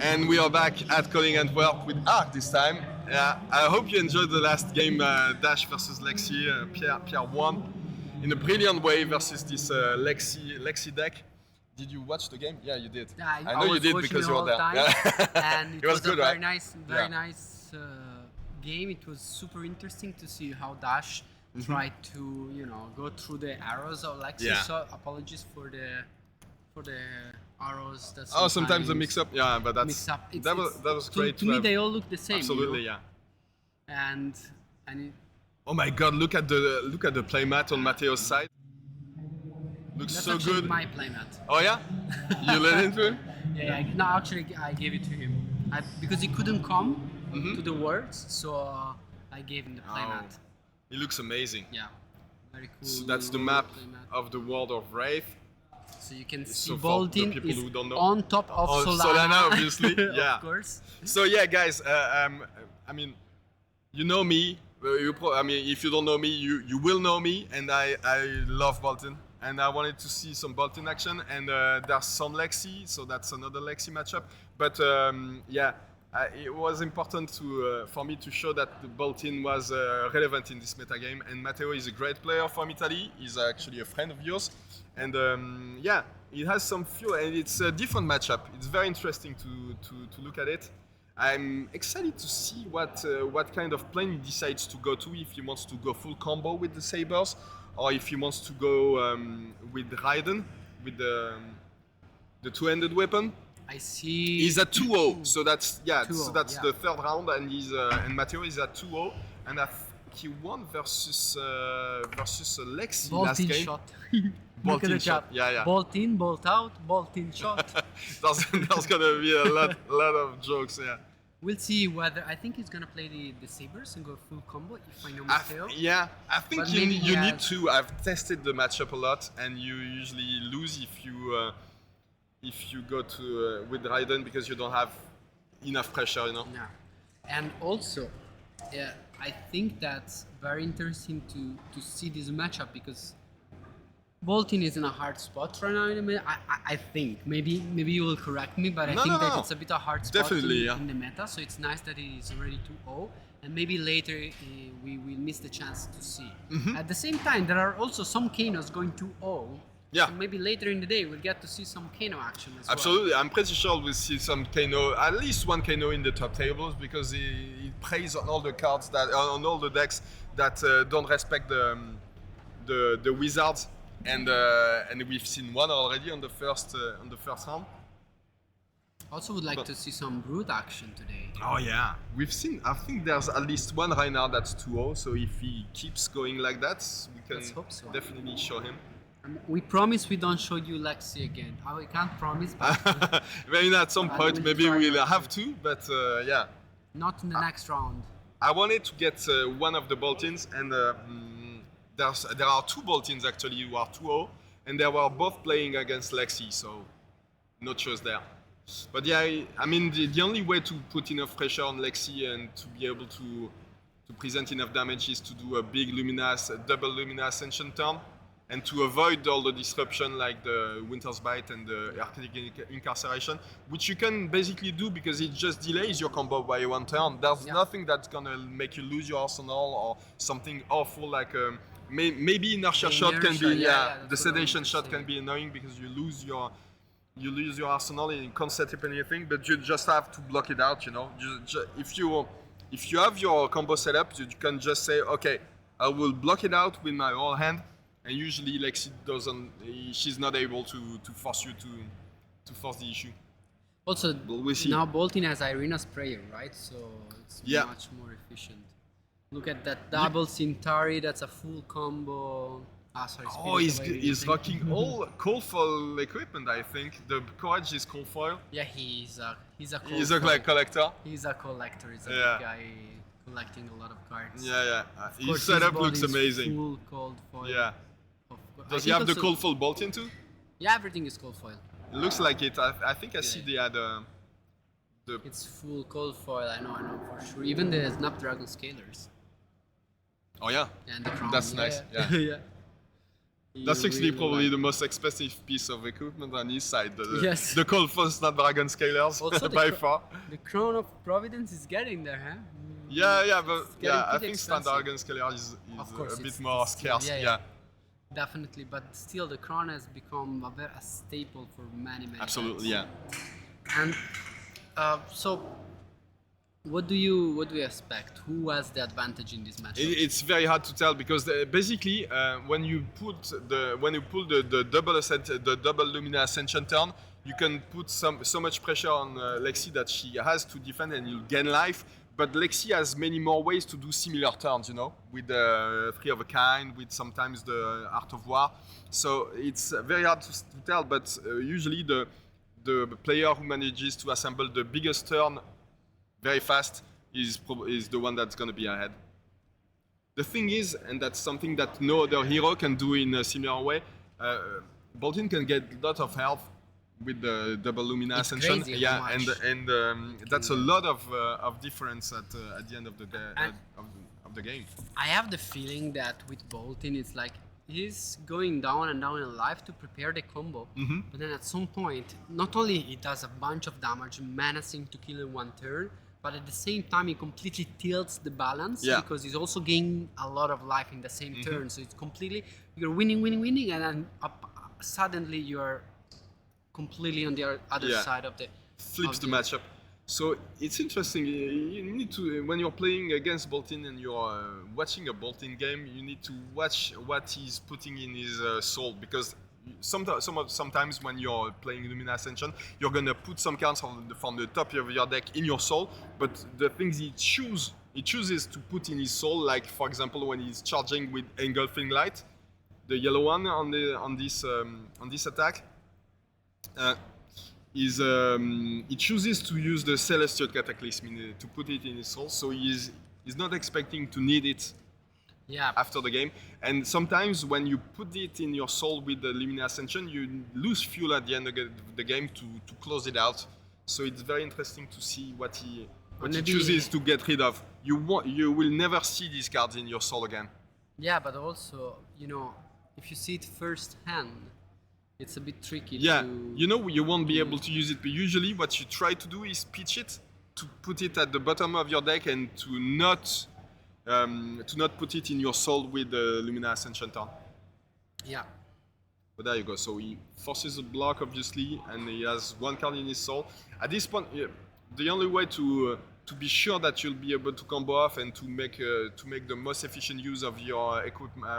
And we are back at Calling Antwerp with Arc this time. I hope you enjoyed the last game, Dash versus Lexi. Pierre won in a brilliant way versus this Lexi deck. Did you watch the game? Yeah, you did. Yeah, I know you did because you were there. Yeah. And it was good, a very right? nice, nice game. It was super interesting to see how Dash tried to, go through the arrows of Lexi. Yeah. So apologies for the arrows. That Sometimes the mix-up. Yeah, but that was great. To me, they all look the same. Absolutely, yeah. And oh my God! Look at the playmat on Matteo's side. Looks that's so actually good. my playmat. Oh yeah? You let him to him? Yeah. No, actually, I gave it to him because he couldn't come to the words, so I gave him the playmat. It looks amazing. Yeah, very cool. So that's the map of the world of Wraith. So you can see So for the Boltyn people is who don't know. on top of Solana, obviously. Yeah. Of course. So yeah, guys. I mean, you know me. If you don't know me, you will know me, and I love Boltyn, and I wanted to see some Boltyn action, and there's some Lexi, so that's another Lexi matchup. But it was important for me to show that the Boltyn was relevant in this metagame, and Matteo is a great player from Italy. He's actually a friend of yours, and it has some fuel, and it's a different matchup. It's very interesting to look at it. I'm excited to see what kind of plan he decides to go to, if he wants to go full combo with the Sabers, or if he wants to go with Raiden, with the two-handed weapon. I see. He's at 2-0, so that's 2-0, so that's the third round, and and Matteo is at 2-0, and he won versus Lexi Boltyn last game. shot. Boltyn Look at the shot. chat. Yeah. Boltyn, bolt out, Boltyn shot. there's gonna be a lot of jokes. Yeah. We'll see whether I think he's gonna play the Sabers and go full combo if I know Matteo. I think But you maybe he need has- to. I've tested the matchup a lot, and you usually lose if you go to with Raiden because you don't have enough pressure, Yeah. And also, I think that's very interesting to see this matchup because Boltyn is in a hard spot right now. I think maybe you will correct me, but I think that it's a bit a hard spot Definitely, in the meta. So it's nice that he's already 2-0, and maybe later we will miss the chance to see. At the same time, there are also some Kanos going 2-0. Yeah. So maybe later in the day we'll get to see some Kano action as Absolutely, I'm pretty sure we'll see some Kano, at least one Kano in the top tables because he plays on all the cards on all the decks that don't respect the wizards, and we've seen one already on the first round. Also would like to see some brute action today. Oh yeah, we've seen. I think there's at least one right now that's 2-0. So if he keeps going like that, we can Let's hope so. definitely show him. We promise we don't show you Lexi again. We can't promise, but Maybe at some point, will maybe try we'll not have to. But yeah, not in the next round. I wanted to get one of the Boltyns, and there are two Boltyns actually who are 2-0, and they were both playing against Lexi, so no choice there. But yeah, I mean the only way to put enough pressure on Lexi and to be able to present enough damage is to do a big double Lumina Ascension turn, and to avoid all the disruption like the Winter's Bite and the Arctic Incarceration, which you can basically do because it just delays your combo by one turn. There's nothing that's gonna make you lose your arsenal or something awful like maybe inertia shot can be the sedation shot can be annoying because you lose your arsenal and you can't set up anything, but you just have to block it out. If you have your combo set up, you can just say, okay, I will block it out with my whole hand. And usually Lexi she's not able to force you to force the issue. Also, we'll see. Now Boltyn has Irina's Prayer, right? So it's much more efficient. Look at that double Centauri, that's a full combo. Sorry. He's rocking all cold foil equipment, I think. The Courage is cold foil. Yeah, he's a cold He's a collector. He's a collector. He's a big guy collecting a lot of cards. Yeah. His setup looks amazing. Full cold foil. Yeah. Does he have the cold foil Boltyn too? Yeah, everything is cold foil. It looks like it. I think I see they had the. It's full cold foil. I know for sure. Even the Snapdragon scalers. Oh yeah. And the crown. That's nice. Yeah. Yeah. That's actually really probably like- the most expensive piece of equipment on his side. Yes. The Colfos Snapdragon scalers Also, by far. the crown of Providence is getting there, huh? Yeah, but It's getting I pretty think expensive. Snapdragon scaler is Of course, a bit it's more still- scarce. yeah, Yeah, Definitely, but still, the crown has become a staple for many absolutely. bands. Yeah. And so, what do you expect? Who has the advantage in this match? It's very hard to tell because basically when you pull the double Lumina Ascension turn, you can put so much pressure on Lexi that she has to defend and you'll gain life. But Lexi has many more ways to do similar turns, you know, with the Three of a Kind, with sometimes the Art of War. So it's very hard to tell. But usually the player who manages to assemble the biggest turn very fast is the one that's going to be ahead. The thing is, and that's something that no other hero can do in a similar way, Boltyn can get a lot of health with the double Lumina It's Ascension. crazy Yeah, how much. and that's a lot of difference at the end of the day, And- of the game. I have the feeling that with Boltyn, it's like he's going down and down in life to prepare the combo. Mm-hmm. But then at some point, not only he does a bunch of damage, menacing to kill in one turn, but at the same time he completely tilts the balance Yeah. because he's also gaining a lot of life in the same turn. So it's completely you're winning, and then suddenly you're completely on the other Yeah. side of the Flips of the matchup. So it's interesting. You need to, when you're playing against Boltyn and you're watching a Boltyn game, you need to watch what he's putting in his soul because sometimes when you're playing Lumina Ascension, you're gonna put some cards from the top of your deck in your soul. But the things he chooses to put in his soul, like for example when he's charging with Engulfing Light, the yellow one on this attack. He chooses to use the Celestial Cataclysm to put it in his soul, so he's not expecting to need it yeah. after the game. And sometimes when you put it in your soul with the Lumina Ascension, you lose fuel at the end of the game to close it out. So it's very interesting to see what he Maybe- chooses to get rid of. You will never see these cards in your soul again. Yeah, but also, if you see it firsthand, it's a bit tricky Yeah, to... you won't be able to use it, but usually what you try to do is pitch it, to put it at the bottom of your deck and to not put it in your soul with the Lumina Ascension turn. Yeah. But there you go, so he forces a block obviously, and he has one card in his soul. At this point, the only way to be sure that you'll be able to combo off and to make the most efficient use of your equipment,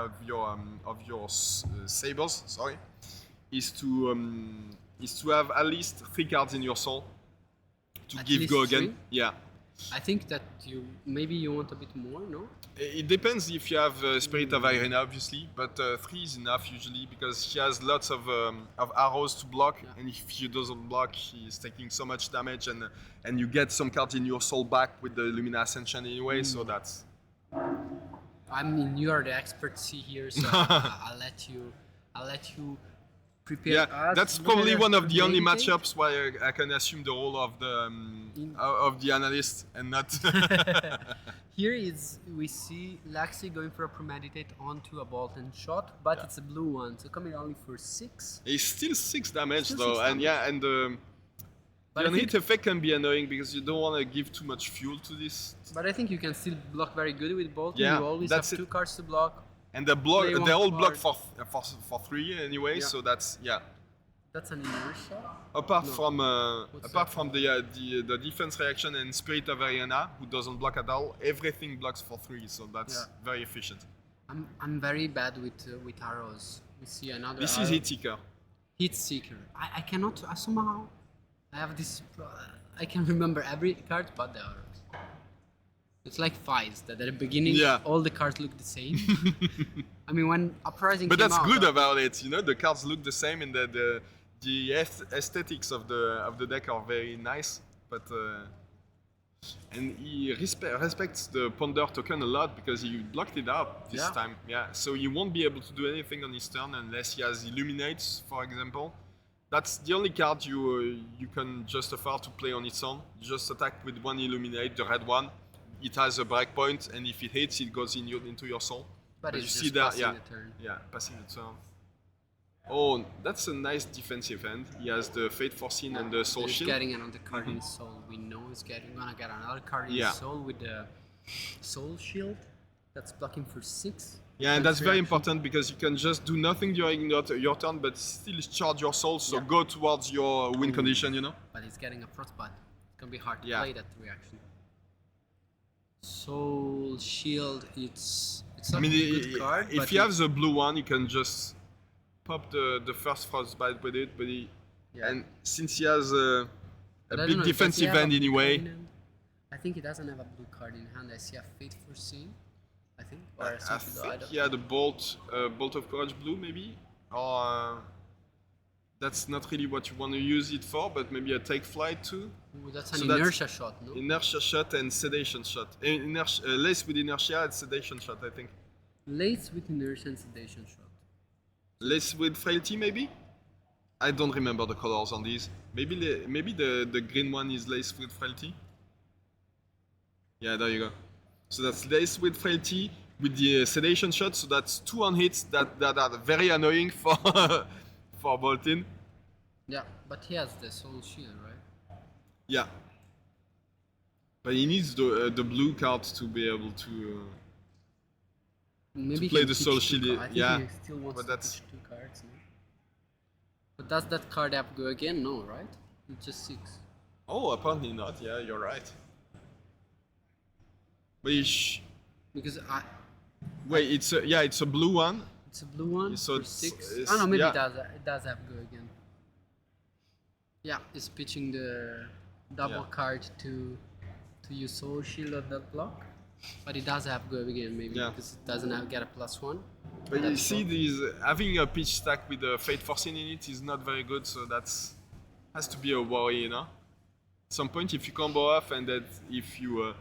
of your sabers, sorry, is to have at least 3 cards in your soul to At give least go again. 3? Yeah. I think that maybe you want a bit more, no? It depends if you have Spirit of Irena, obviously, but 3 is enough usually because she has lots of arrows to block, Yeah. and if she doesn't block, she's taking so much damage, and you get some cards in your soul back with the Lumina Ascension anyway. So that's I mean, you are the expertcy here, so I'll let you prepare. yeah. us. That's Look probably at one the of the only main thing. matchups where I can assume the role of the analyst and not. Here is we see Lexi going for a premeditate onto a Boltyn shot, but Yeah. it's a blue one, so coming only for 6. It's still 6 damage Still though, 6 and yeah, and the But I unhit think- effect can be annoying because you don't want to give too much fuel to this. But I think you can still block very good with Boltyn. Yeah, You always that's have it. 2 cards to block. And they're Play one all card. blocked for 3 anyway, Yeah. so that's That's an inertia. Apart No. from What's apart that? from the defense reaction and Spirit of Ariana, who doesn't block at all, everything blocks for 3, so that's Yeah. very efficient. I'm very bad with arrows. We see another. This arrow. is Hit Seeker. Hit Seeker. I cannot somehow. I have this. I can remember every card but the arrows. It's like Fies that at the beginning Yeah. all the cards look the same. I mean when Uprising But came that's out, good about it, the cards look the same and the aesthetics of the deck are very nice, but and he respects the Ponder token a lot because he blocked it out this Yeah. time. Yeah, so he won't be able to do anything on his turn unless he has Illuminates, for example. That's the only card you can just afford to play on its own. You just attack with 1 Illuminate, the red one. It has a breakpoint, and if it hits, it goes into your soul. but you it's see just that, passing yeah. the turn. Yeah, passing the turn. Oh, that's a nice defensive hand. He has the Fate Forcing and the Soul He's Shield. getting another card in his soul. We know he's gonna get another card in Yeah. his soul with the soul shield. That's blocking for 6. Yeah, and that's very reaction. important because you can just do nothing during your turn, but still charge your soul, so Yeah. go towards your win condition, you know? But he's getting a frostbite. It's gonna be hard to Yeah. play that reaction. Soul shield. It's I not mean, a good card. if but you have the blue one, you can just pop the first frostbite with it, but Yeah. and since he has a But I don't big know, does he defensive have a hand blue card anyway, in hand? I think he doesn't have a blue card in hand. I see a Fate Foreseen, I think. Or I something though, I think don't he had a bolt of courage blue maybe, or that's not really what you want to use it for, but maybe a take flight too. Ooh, that's an So that's- inertia shot, no? Inertia shot and sedation shot. Lace with inertia and sedation shot, I think. Lace with inertia and sedation shot. Lace with frailty, maybe? I don't remember the colors on these. Maybe the green one is lace with frailty. Yeah, there you go. So that's lace with frailty with the sedation shot. So that's 2 on hits that are very annoying for for Boltyn. Yeah, but he has the soul shield, right? Yeah. But he needs the blue card to be able to. Maybe he play can the pitch soul 2 shield, cards. I think yeah, he still wants but to that's- pitch 2 cards, no? But does that card app go again? No, right? It's just 6. Oh, apparently not. Yeah, you're right. But Because wait, it's a blue one. it's a blue one So for it's- 6. it's- Oh no, maybe yeah. it does have go again. Yeah, it's pitching the double Yeah. card to use soul shield on that block. But it does have go again, maybe Yeah. because it doesn't have get a +1. But you That's see, all. these having a pitch stack with a Fate Forcing in it is not very good. So that's has to be a worry, you know. At some point, if you combo off and that if you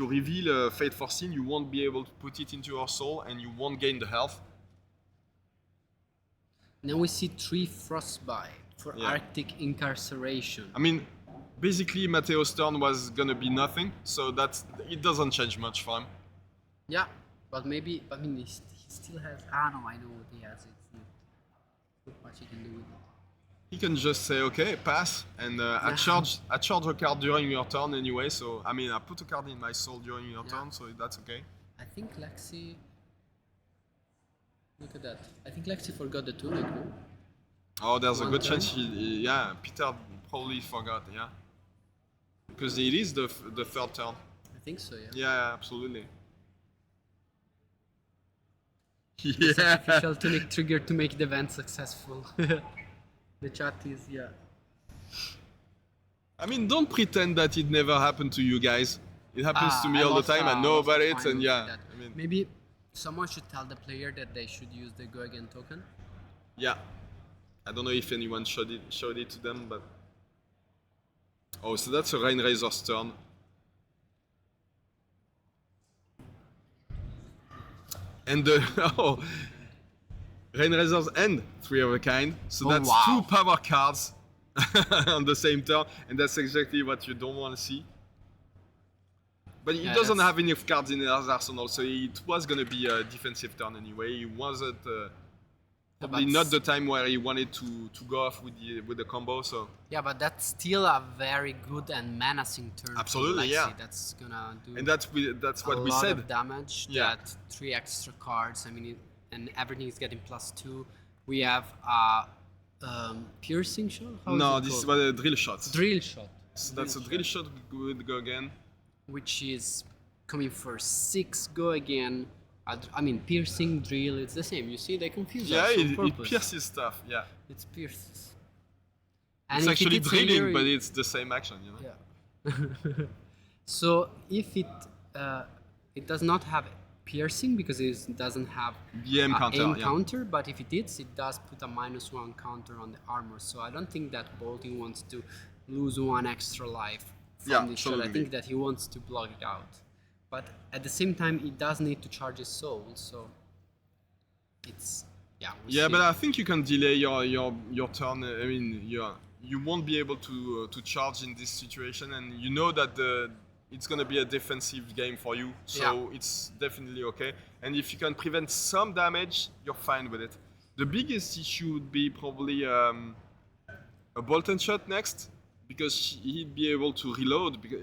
reveal a Fate Forcing, you won't be able to put it into your soul and you won't gain the health. Now we see 3 frostbite for Yeah. Arctic incarceration. I mean, basically, Matteo's turn was gonna be nothing, so it doesn't change much for him. Yeah, but maybe I mean he still has. Ah no, I know what he has. It's not much he can do with it. He can just say, okay, pass, and I charge a card during your turn anyway. So I mean, I put a card in my soul during your Yeah. turn, so that's okay. I think Lexi. Look at that. I think Lexi forgot the tunic, no? Oh, there's a One good turn? chance. Yeah, Peter probably forgot. Yeah, because it is the third turn. I think so, yeah. Yeah, absolutely. The Yeah. sacrificial tunic triggered to make the event successful. The chat is, yeah. I mean, don't pretend that it never happened to you guys. It happens to me I all the lost, time. I know lost about the it, and final yeah. with that. I mean, Maybe someone should tell the player that they should use the go again token. yeah. I don't know if anyone showed it to them, but oh, so that's a Rain Razor's turn. And the oh, Rain Razor's end 3 of a kind. So Oh, that's wow. 2 power cards on the same turn, and that's exactly what you don't want to see. But he Yeah, doesn't that's- have enough cards in his arsenal, so it was gonna be a defensive turn anyway. He wasn't probably but- not the time where he wanted to go off with the combo. So Yeah, but that's still a very good and menacing turn. for Absolutely, Lexi. yeah. That's gonna do and that's what a we lot said. of damage. Yeah. That 3 extra cards. I mean, and everything is getting +2. We have piercing shot. How is No, it this is called? what a drill shot. Drill shot. So that's a drill shot with go again. Which is coming for 6 go again. I mean, piercing, drill, it's the same. You see, they confuse Yeah, us on it purpose. pierces stuff. Yeah, It's pierces. it's if actually hits a drilling, hero, but it's the same action. You know. Yeah. So if it does not have piercing because it doesn't have BM counter. aim Yeah. counter, but if it hits, it does put a -1 counter on the armor. So I don't think that Boltyn wants to lose 1 extra life from Yeah, this shot. I totally. think that he wants to block it out. But at the same time, he does need to charge his soul, so it's we'll Yeah, see. but I think you can delay your turn. I mean, you won't be able to charge in this situation, and you know that it's gonna be a defensive game for you, so Yeah. it's definitely okay. And if you can prevent some damage, you're fine with it. The biggest issue would be probably a Boltyn shot next, because he'd be able to reload. Because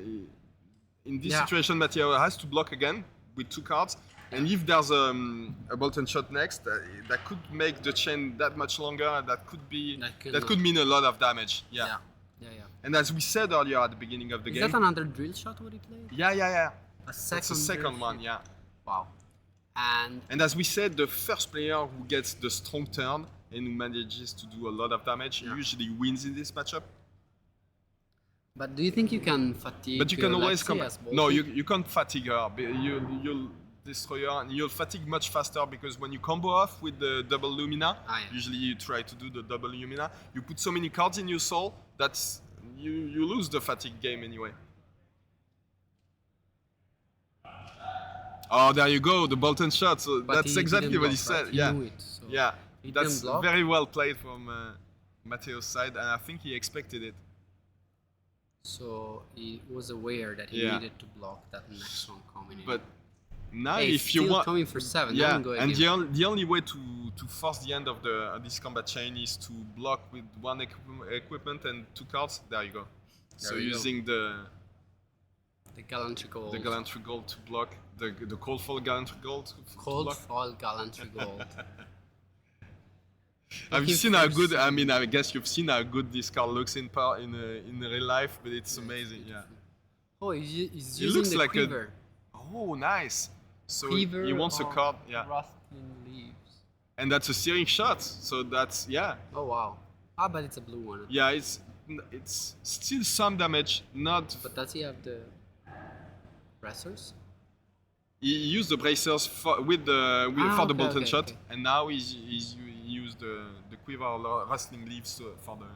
in this situation, Matteo has to block again with 2 cards. And if there's a Boltyn shot next, that could make the chain that much longer. That could mean a lot of damage. Yeah. And as we said earlier at the beginning of the game. Is that another drill shot what he played? Yeah. That's the second one, yeah. Wow. And as we said, the first player who gets the strong turn and who manages to do a lot of damage usually wins in this matchup. But do you think you can fatigue? But you can always Lexi come. as Boltyn? No, you can't fatigue her. You'll destroy her, and you'll fatigue much faster, because when you combo off with the double Lumina, usually you try to do the double Lumina. You put so many cards in your soul that you lose the fatigue game anyway. Oh, there you go, the Boltyn shot. So that's exactly what he said. Right? He knew it, so that's very well played from Matteo's side, and I think he expected it. So he was aware that he needed to block that next one coming in. But now, hey, if you want, coming for 7, and the only way to force the end of this combat chain is to block with 1 equipment and 2 cards. There you go. So using the Gallantry Gold. The Gallantry Gold to block. The Cold Fall Gallantry Gold to block. Fall Gallantry Gold. Have you seen how good? I mean, I guess you've seen how good this card looks in real life, but it's amazing. Yeah. Oh, he's it using looks the like quiver. Oh, nice. So Quiver he wants a card. Yeah. Rustling leaves. And that's a searing shot. So that's Oh wow. Ah, but it's a blue one. Yeah, it's still some damage. Not. But does he have the bracers? He used the bracers for the Boltyn shot, and now he used the quiver rustling leaves for the.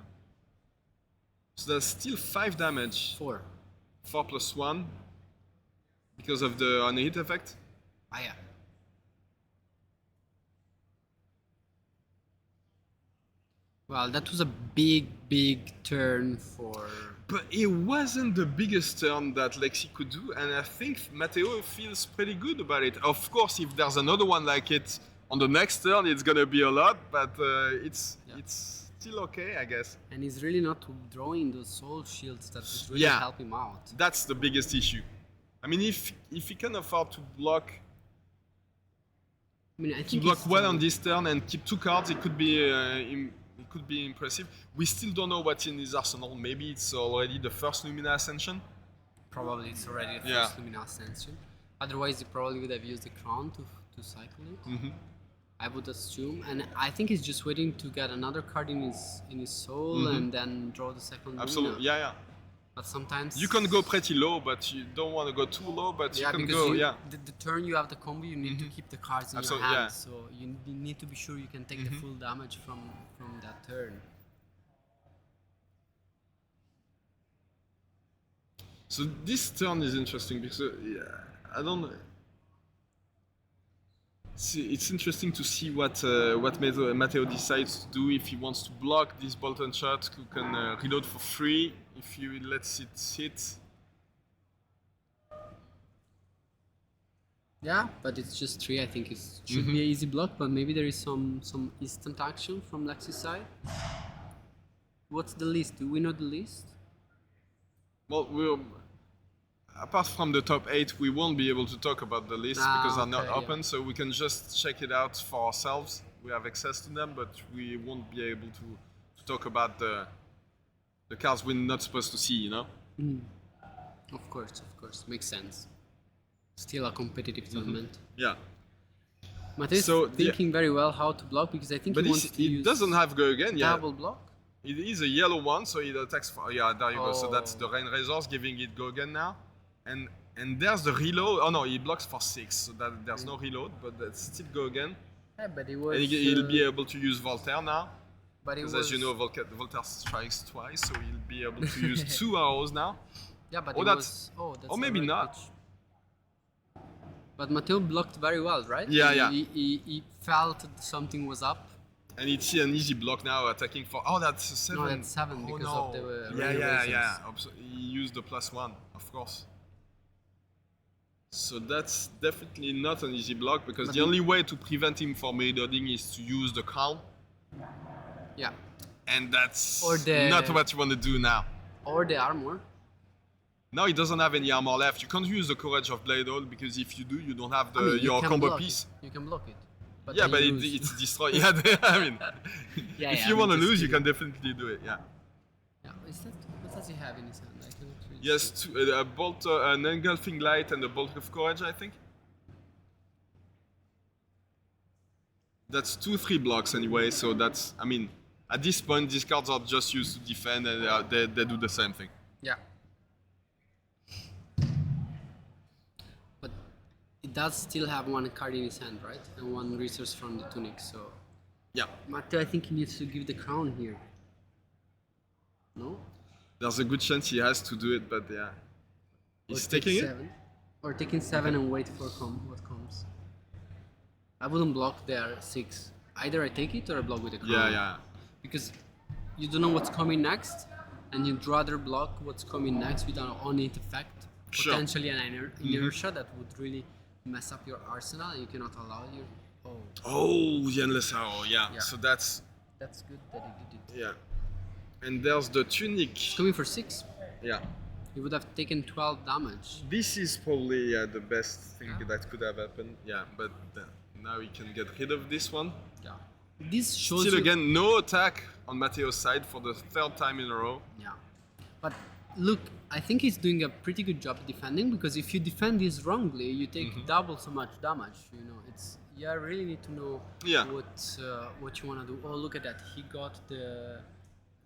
So there's still 5 damage. 4. 4 plus 1 because of the on hit effect. Ah yeah. Well, that was a big turn for. But it wasn't the biggest turn that Lexi could do, and I think Matteo feels pretty good about it. Of course, if there's another one like it on the next turn, it's gonna be a lot, but it's still okay, I guess. And he's really not drawing those soul shields that would really help him out. That's the biggest issue. I mean, if he can afford to block, I think well on this turn and keep 2 cards, it could be impressive. We still don't know what's in his arsenal. Maybe it's already the first Lumina Ascension. Probably it's already the first Lumina Ascension. Otherwise, he probably would have used the crown to cycle it. Mm-hmm. I would assume, and I think he's just waiting to get another card in his soul and then draw the second. Absolutely, Lumina. yeah. But sometimes you can go pretty low, but you don't want to go too low. But you can go, The turn you have the combo, you need to keep the cards in your hand. So you need to be sure you can take the full damage from that turn. So this turn is interesting because I don't know. It's interesting to see what Matteo decides to do. If he wants to block this Boltyn shot, who can reload for free. If he lets it hit. Yeah, but it's just 3. I think it should be an easy block, but maybe there is some instant action from Lexi's side. What's the list? Do we know the list? Well, apart from the top 8, we won't be able to talk about the list because they're not open, so we can just check it out for ourselves. We have access to them, but we won't be able to talk about the cards we're not supposed to see, you know? Of course. Makes sense. Still a competitive tournament. Yeah. Matthew's thinking very well how to block because I think he wants to use... It doesn't have go again, double block? It is a yellow one, so it attacks for... Yeah, there you go. So that's the Rain Razors giving it go again now. And there's the reload. Oh no, he blocks for 6, so that there's no reload, but that's still go again. Yeah, but he was... And he'll be able to use Voltaire now. Because as you know, Voltaire strikes twice, so he'll be able to use 2 arrows now. Yeah, but that's maybe not. Pitch. But Matteo blocked very well, right? Yeah. He felt something was up. And it's an easy block now, attacking for... Oh, that's a 7. No, that's 7 because of the... Yeah. He used the +1, of course. So that's definitely not an easy block because the only way to prevent him from reloading is to use the crown. Yeah. And that's Or the- not what you want to do now. Or the armor. Now he doesn't have any armor left. You can't use the Courage of Blade Hole because if you do, you don't have I mean, you your can combo block piece. it. You can block it. But Yeah, then but you lose. it's destroyed. Yeah, I mean, Yeah, if yeah, you I want to mean, lose, just you can definitely do it. Yeah. Yeah. Is that what does he have in his hand? I cannot really Yes, see. a bolt, an engulfing light, and a bolt of courage. I think. That's 2-3 blocks anyway. So that's. I mean, at this point, these cards are just used to defend, and they do the same thing. Yeah. But it does still have one card in his hand, right? And one resource from the tunic. So Yeah. Matteo, I think he needs to give the crown here. No? There's a good chance he has to do it, but yeah. He's Or take taking it? 7. Or taking 7 and wait for what comes. I wouldn't block there 6. Either I take it or I block with the crown. Yeah, yeah. Because you don't know what's coming next, and you'd rather block what's coming next with an on-it effect. Sure. Potentially an inertia that would really mess up your arsenal, and you cannot allow your... Oh, Oh, the endless arrow, yeah. Yeah. So that's, that's good that he did it. yeah. And there's the tunic. Coming for 6. Yeah. He would have taken 12 damage. This is probably the best thing Yeah. that could have happened. Yeah, but now we can get rid of this one. Yeah. This shows Still you... again, no attack on Matteo's side for the 3rd time in a row. Yeah. But look, I think he's doing a pretty good job defending, because if you defend this wrongly, you take double so much damage. You know, it's... Yeah, I really need to know Yeah. what you want to do. Oh, look at that. He got the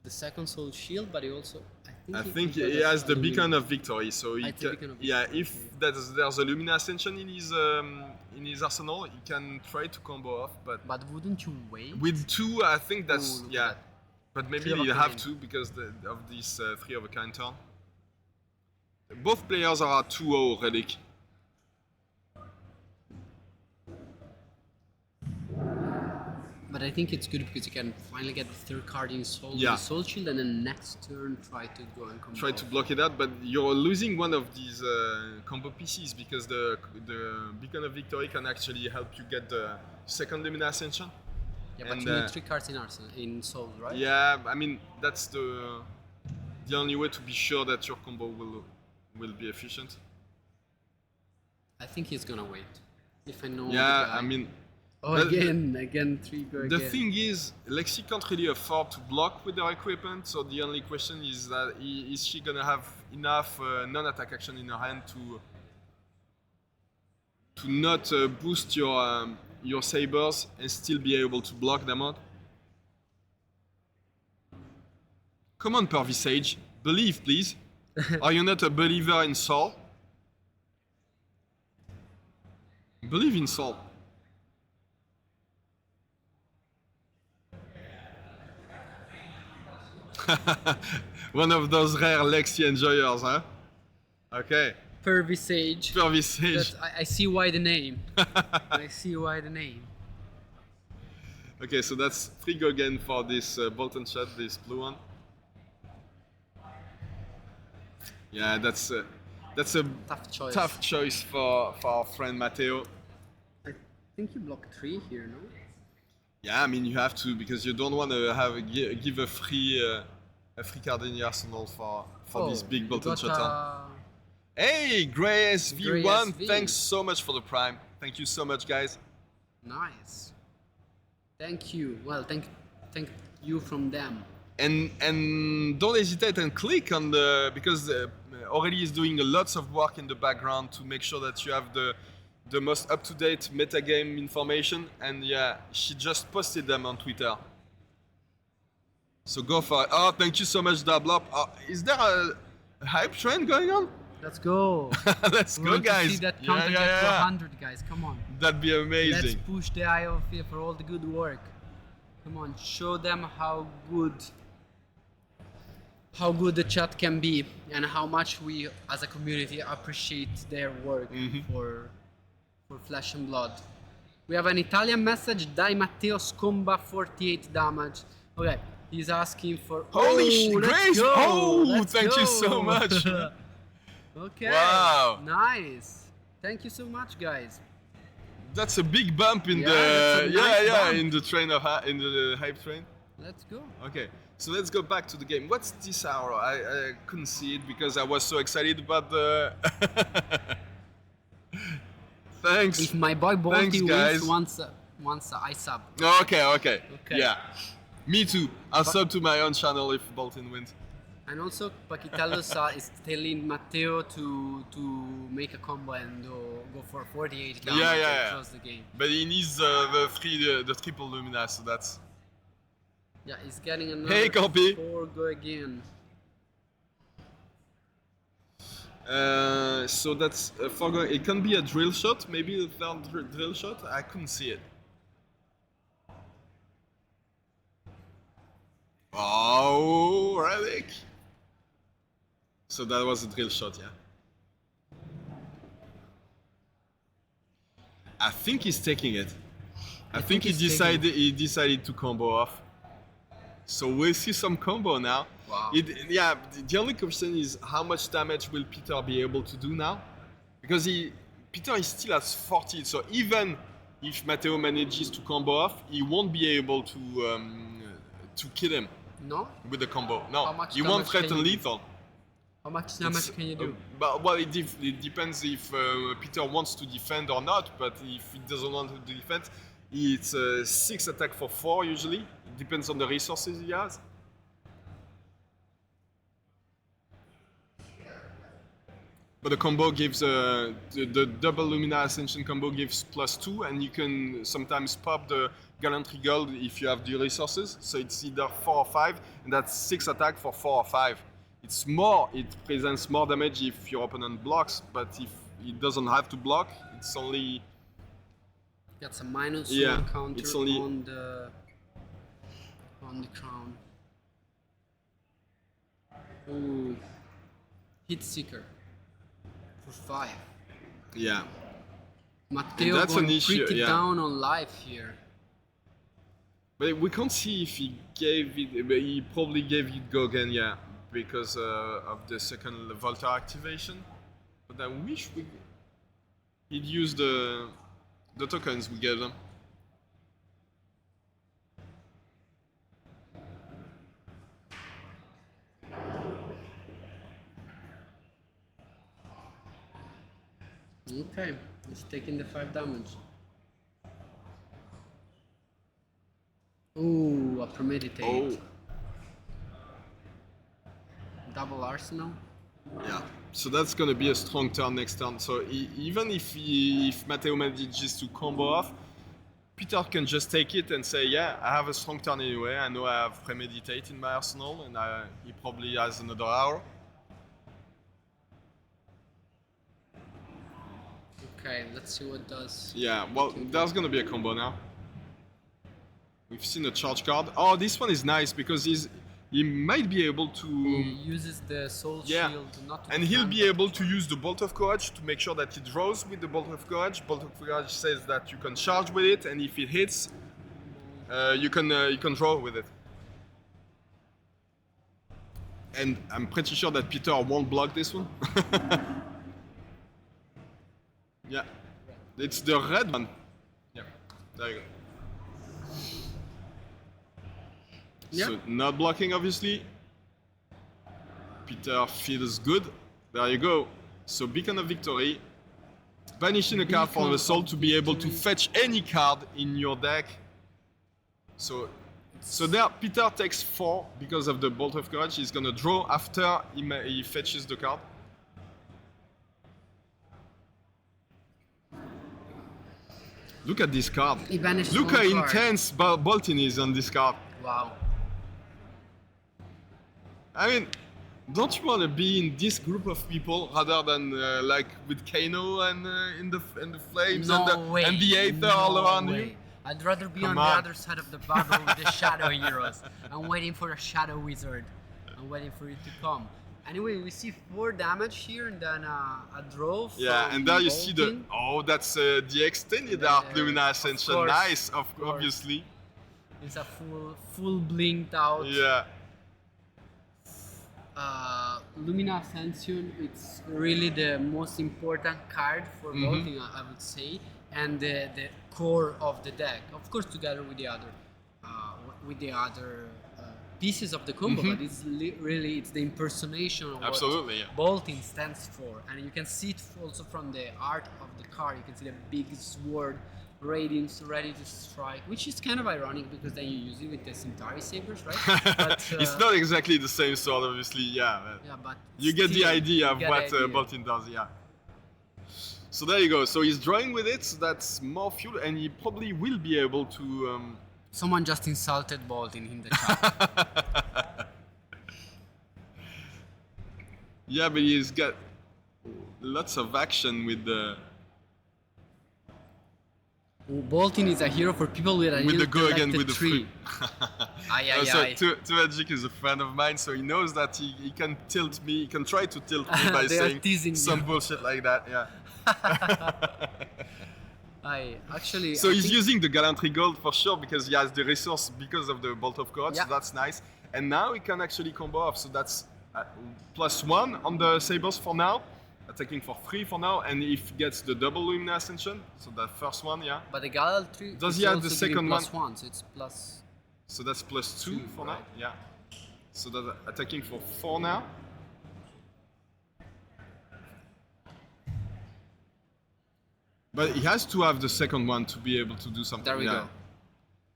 second soul shield, but he also... I think got he a has the Lumina. beacon of victory, so he It's a can, beacon of yeah. victory. If there's a Lumina Ascension in his arsenal, he can try to combo off. But But wouldn't you wait? with 2, I think that's Ooh, look at yeah. that. But maybe Three of a you have kind. to because of this 3 of a kind turn. Both players are at 2-0 relic. But I think it's good because you can finally get the third card in soul with Yeah. the soul shield, and then next turn try to go and combo. Try to block it out, but you're losing one of these combo pieces because the beacon of victory can actually help you get the second Lumina Ascension. Yeah, but and, you need 3 cards in arsenal, in souls, right? Yeah, I mean that's the only way to be sure that your combo will be efficient. I think he's gonna wait. If I know. Yeah, the guy. I mean Oh, but again, 3 go the again. thing is, Lexi can't really afford to block with her equipment, so the only question is that is she gonna have enough non-attack action in her hand to not boost your sabers and still be able to block them out? Come on, Pervy Sage, believe, please. Are you not a believer in Soul? Believe in Soul. One of those rare Lexi enjoyers, huh? Okay. Pervy Sage. Pervy Sage. That's, I see why the name. I see why the name. Okay, so that's 3 go again for this Boltyn shot, this blue one. Yeah, that's a Tough choice. tough choice for our friend Matteo. I think you block 3 here, no? Yeah, I mean you have to because you don't want to give a free card in your arsenal for this big you Boltyn got, shot. Hey, Grey SV1, Grey SV. thanks so much for the prime. Thank you so much, guys. Nice. Thank you. Well, thank you from them. And don't hesitate and click on because Aurélie is doing lots of work in the background to make sure that you have the most up-to-date metagame information, and yeah, she just posted them on Twitter. So go for it. Oh, thank you so much, Dablop. Is there a hype train going on? Let's go. Let's We go, want guys. to see that counter get to 100, guys. Come on. That'd be Let's amazing. push the Eye of Fear for all the good work. Come on, show them how good the chat can be and how much we as a community appreciate their work for Flesh and Blood. We have an Italian message. Dai Matteo Scomba 48 damage. Okay, he's asking for Holy oh, let's Grace! go, Oh, let's thank you go. so much. Okay. Wow. Nice. Thank you so much, guys. That's a big bump in Yeah, that's a nice bump. in the train of in the hype train. Let's go. Okay, so let's go back to the game. What's this arrow? I couldn't see it because I was so excited about the. Thanks. If my boy Thanks, Boltyn guys. wins once I sub. Okay. Yeah. Me too. I'll sub to my own channel if Boltyn wins. And also, Paquitalos is telling Matteo to make a combo and go for 48 damage and close the game. But he needs the triple Lumina, so that's. Yeah, he's getting another Hey, copy. 4 go again. So that's it can be a drill shot, maybe a third drill shot. I couldn't see it. Oh, relic. So that was a drill shot, yeah. I think he's taking it. I think he decided to combo off. So we'll see some combo now. Wow. The only question is how much damage will Peter be able to do now? Because Peter is still at 40, so even if Matteo manages to combo off, he won't be able to kill him. No? With the combo. No, How much he won't damage can threaten you do? lethal. How much damage can you do? Well, it depends if Peter wants to defend or not, but if he doesn't want to defend, it's 6 attack for 4 usually. It depends on the resources he has. But the combo gives the double Lumina Ascension combo gives +2, and you can sometimes pop the Gallantry Gold if you have the resources. So it's either 4 or 5, and that's 6 attack for 4 or 5. It's more. It presents more damage if your opponent blocks, but if it doesn't have to block, it's only. That's a -1 counter it's only on the crown. Ooh, hit seeker for 5. Yeah. Matteo that's going an issue, pretty yeah. down on life here. But we can't see if he gave it. But he probably gave it go again, yeah, because of the second Volta activation. But I wish he'd use the tokens we gave them. Okay, he's taking the 5 damage. Ooh, a premeditate. Oh. Double arsenal. Yeah. So that's gonna be a strong turn next turn. So even if Matteo manages to combo off, Peter can just take it and say, yeah, I have a strong turn anyway. I know I have premeditate in my arsenal, and he probably has another arrow. Okay, let's see what does. Yeah, well, there's gonna be a combo now. We've seen a charge card. Oh, this one is nice because he might be able to. He uses the soul shield not to and he'll defend, be able to use the Bolt of Courage to make sure that he draws with the Bolt of Courage. Bolt of Courage says that you can charge with it, and if it hits, you can draw with it. And I'm pretty sure that Peter won't block this one. Yeah, it's the red one. Yeah, there you go. Yeah. So not blocking, obviously. Peter feels good. There you go. So Beacon of Victory. Banishing a card from the soul to be able to fetch any card in your deck. So there Peter takes 4 because of the Bolt of Courage. He's gonna draw after he fetches the card. Look at this card. He banished Look how one card. intense Boltyn is on this card. Wow. I mean, don't you want to be in this group of people rather than like with Kano and in the flames and the Aether all around you? I'd rather be Come on the on. other side of the battle with the Shadow Heroes. I'm waiting for a Shadow Wizard. I'm waiting for it to come. Anyway, we see 4 damage here and then a draw. Yeah, from and there you see the Boltyn. that's the extended Art Lumina Ascension. course, Nice, of course. obviously. It's a full blinked out. Yeah. Lumina Ascension, it's really the most important card for Boltyn, I would say, and the core of the deck, of course, together with the other pieces of the combo. But it's really it's the impersonation of Absolutely, yeah. what Boltyn stands for, and you can see it also from the art of the card. You can see the big sword, radiance, ready to strike, which is kind of ironic because then you use it with the Centauri sabers, right? But, It's not exactly the same sword, obviously, yeah. yeah, but You get the still, idea you of get what the idea. Boltyn does, yeah. So there you go. So he's drawing with it, so that's more fuel, and he probably will be able to... Someone just insulted Boltyn in the chat. Yeah, but he's got lots of action with the... Boltyn is a hero for people with a With the go again intellected with the tree. So Tuagic is a friend of mine, so he knows that he can tilt me, he can try to tilt me by They are saying teasing some you. bullshit like that, yeah. So I he's think using the Gallantry Gold for sure because he has the resource because of the Bolt of Courage, Yeah. so that's nice. And now he can actually combo off, so that's +1 on the Sabers for now, attacking for 3 for now, and if he gets the double Lumina Ascension, so that first one, yeah. but the Gallantry Does is he have also the giving second plus one? 1, so it's plus. So that's +2 Two, for now, right. yeah. So that's attacking for 4 now. But he has to have the second one to be able to do something. There we yeah. go.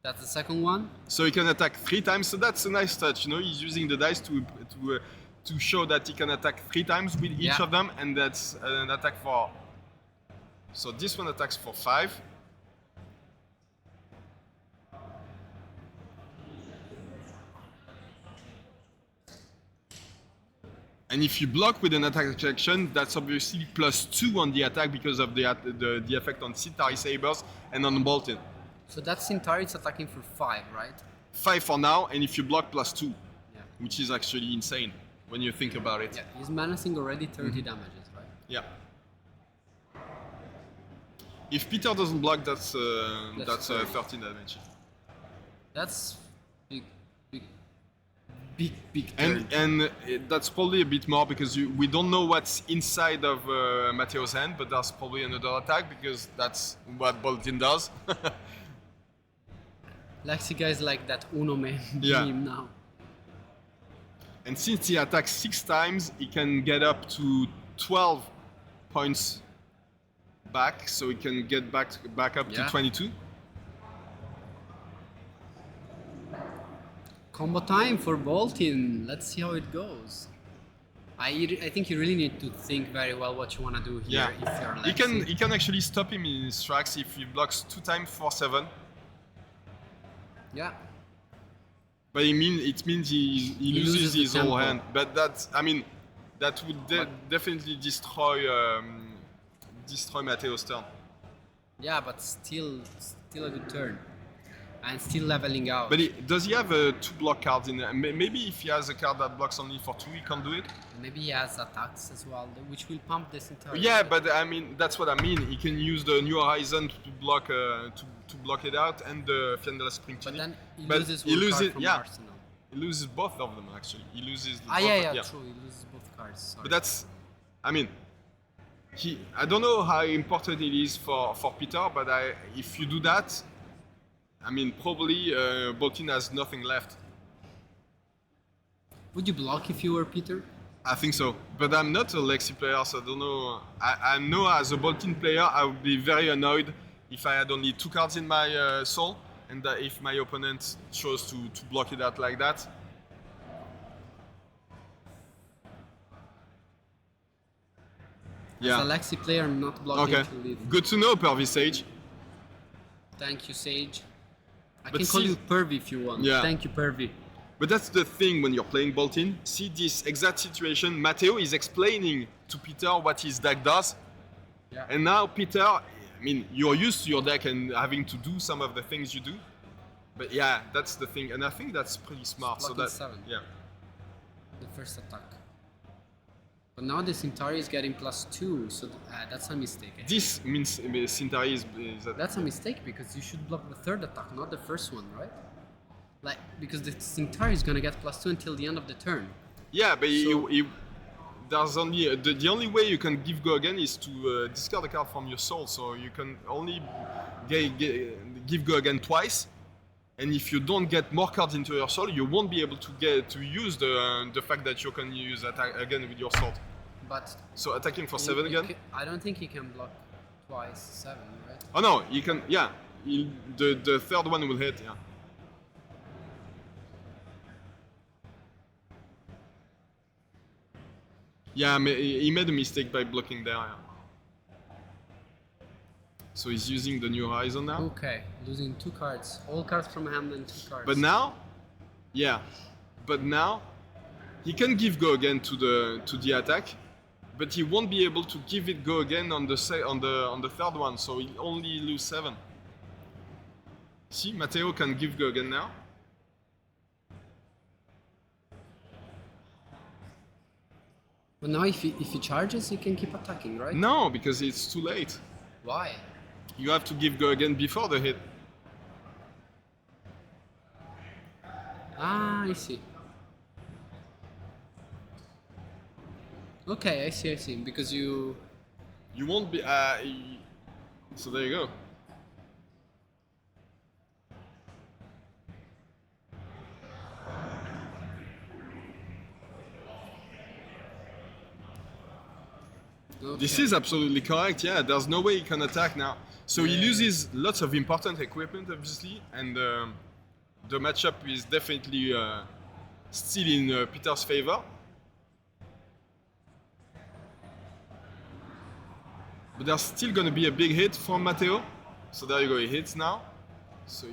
That's the second one. So he can attack 3 times. So that's a nice touch. You know, he's using the dice to show that he can attack 3 times with each Yeah. of them, and that's an attack for. So this one attacks for 5. And if you block with an attack action, that's obviously +2 on the attack because of the effect on Centauri Sabers and on Boltyn. So that Centauri is attacking for 5, right? 5 for now, and if you block +2, Yeah. which is actually insane when you think about it. Yeah, he's menacing already 30 damages, right? Yeah. If Peter doesn't block, that's 13 damage. That's big turn. And that's probably a bit more because we don't know what's inside of Matteo's hand, but there's probably another attack because that's what Boltyn does. Lexi guys like that Uno man Yeah. meme now. And since he attacks 6 times, he can get up to 12 points back, so he can get back up to Yeah. 22. Combo time for Boltyn. Let's see how it goes. I think you really need to think very well what you want to do here Yeah, if you're Lexi. he can actually stop him in his tracks if he blocks 2 times for 7. Yeah. But it means he loses the his whole tempo. hand. But that would definitely destroy Matteo's turn. Yeah, but still a good turn. And still leveling out. But does he have 2 block cards in there? Maybe if he has a card that blocks only for 2, he can do it. Maybe he has attacks as well, which will pump this entire. Yeah, but that's what I mean. He can use the New Horizon to block to block it out, and the Fiandra Spring But Tunic. then he But loses he one loses- card from yeah. Arsenal. He loses both of them actually. He loses. Yeah, true. He loses both cards. Sorry. But that's, I don't know how important it is for Peter, but if you do that, probably Boltyn has nothing left. Would you block if you were Peter? I think so, but I'm not a Lexi player, so I don't know. I know as a Boltyn player, I would be very annoyed if I had only 2 cards in my soul, and that if my opponent chose to block it out like that. Yeah. As a Lexi player, I'm not blocking Okay. to leave. Good to know, Pervy Sage. Thank you, Sage. I But can call see- you Pervy if you want. Yeah. Thank you, Pervy. But that's the thing when you're playing Boltyn. See this exact situation. Matteo is explaining to Peter what his deck does. Yeah. And now Peter, you're used to your deck and having to do some of the things you do. But yeah, that's the thing. And I think that's pretty smart. So Blocking that, 7. yeah. The first attack. But now the Centauri is getting +2, so that's a mistake. This means Centauri is That's a mistake because you should block the third attack, not the first one, right? Because the Centauri is gonna get +2 until the end of the turn. yeah, but So- there's only the only way you can give go again is to discard a card from your soul. So you can only give go again twice. And if you don't get more cards into your soul, you won't be able to use the fact that you can use attack again with your sword. But So attacking for 7 again. I don't think he can block twice 7, right? Oh no, he can. Yeah, the third one will hit. Yeah. Yeah, he made a mistake by blocking there. Yeah. So he's using the New Horizon now. Okay, losing 2 cards. All cards from hand and 2 cards. But now, yeah, but now he can give go again to the attack, but he won't be able to give it go again on the third one. So he'll only lose 7. See, Matteo can give go again now. But now if he charges, he can keep attacking, right? No, because it's too late. Why? You have to give go again before the hit. Ah, I see. Okay, I see. Because you won't be. So there you go. Okay. This is absolutely correct. Yeah, there's no way he can attack now. So he loses lots of important equipment, obviously, and the matchup is definitely still in Peter's favor. But there's still going to be a big hit from Matteo. So there you go, he hits now. So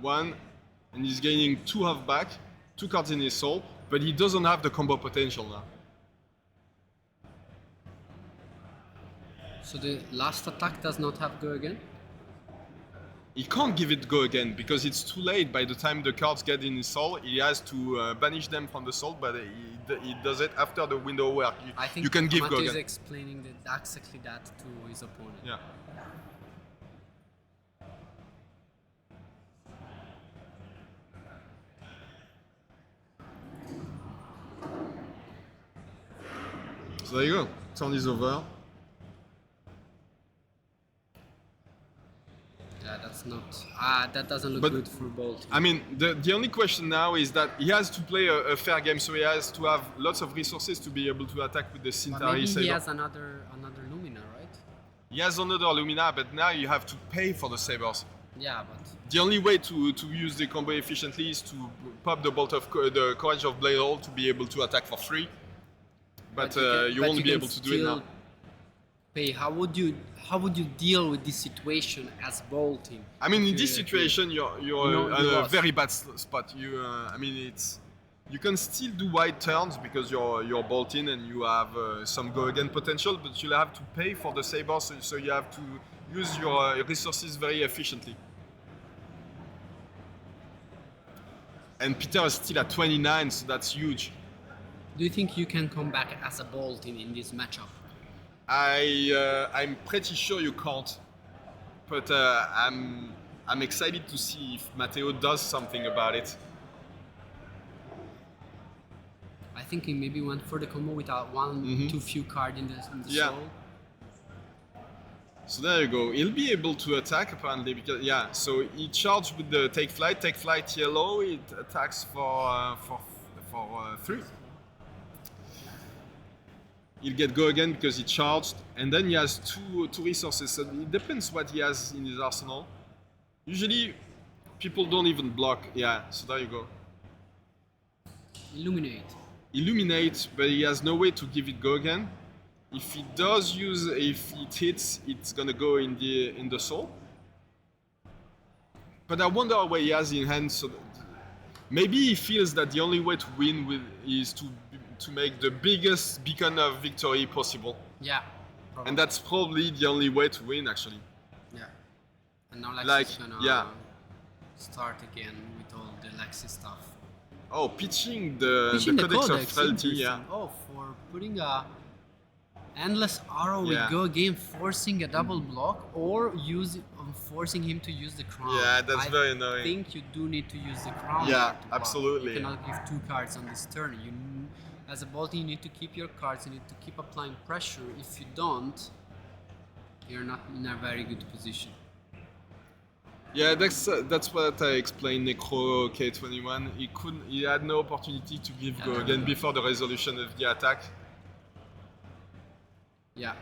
1, and he's gaining 2 half back, 2 cards in his soul, but he doesn't have the combo potential now. So the last attack does not have go again? He can't give it go again because it's too late. By the time the cards get in his soul, he has to banish them from the soul, but he does it after the window where you can give go Matteo is again. explaining exactly that to his opponent. Yeah. So there you go. Turn is over. Yeah, that's not. That doesn't look But- good for Boltyn. I mean, the only question now is that he has to play a fair game, so he has to have lots of resources to be able to attack with the But Centauri maybe he Saber. has another Lumina, right? He has another Lumina, but now you have to pay for the sabers. Yeah, but The only way to use the combo efficiently is to pop the bolt of the Courage of Blade Hole to be able to attack for free. But you but won't be can able to do it still now. Pay. How would you deal with this situation as Boltyn? I mean, in If this you- situation, you're you in a lost. very bad spot. I mean, you can still do wide turns because you're Boltyn and you have some go again potential, but you'll have to pay for the saber, so you have to use your resources very efficiently. And Peter is still at 29, so that's huge. Do you think you can come back as a Boltyn in this matchup? I'm pretty sure you can't, but I'm excited to see if Matteo does something about it. I think he maybe went for the combo without one too few card in the Yeah. soul. So there you go. He'll be able to attack apparently because So he charged with the take flight yellow. It attacks for 3. He'll get go again because he charged, and then he has two resources. So it depends what he has in his arsenal. Usually, people don't even block. Yeah. So there you go. Illuminate, but he has no way to give it go again. If it hits, it's gonna go in the soul. But I wonder what he has in hand. So maybe he feels that the only way to win is to make the biggest beacon of victory possible. Yeah. Probably. And that's probably the only way to win, actually. Yeah. And now Lexi's gonna yeah. start again with all the Lexi stuff. Oh, pitching the Pitching the Codex of Codex, Frailty, yeah. interesting. Oh, for putting a endless arrow Yeah. with go again, forcing a double block, or forcing him to use the crown. Yeah, that's very I annoying. think you do need to use the crown. Yeah, there to block. absolutely. You cannot give 2 cards on this turn. as a Boltyn, you need to keep your cards, you need to keep applying pressure. If you don't, you're not in a very good position. Yeah, that's what I explained. Necro K21. He had no opportunity to give go again before the resolution of the attack. Yeah.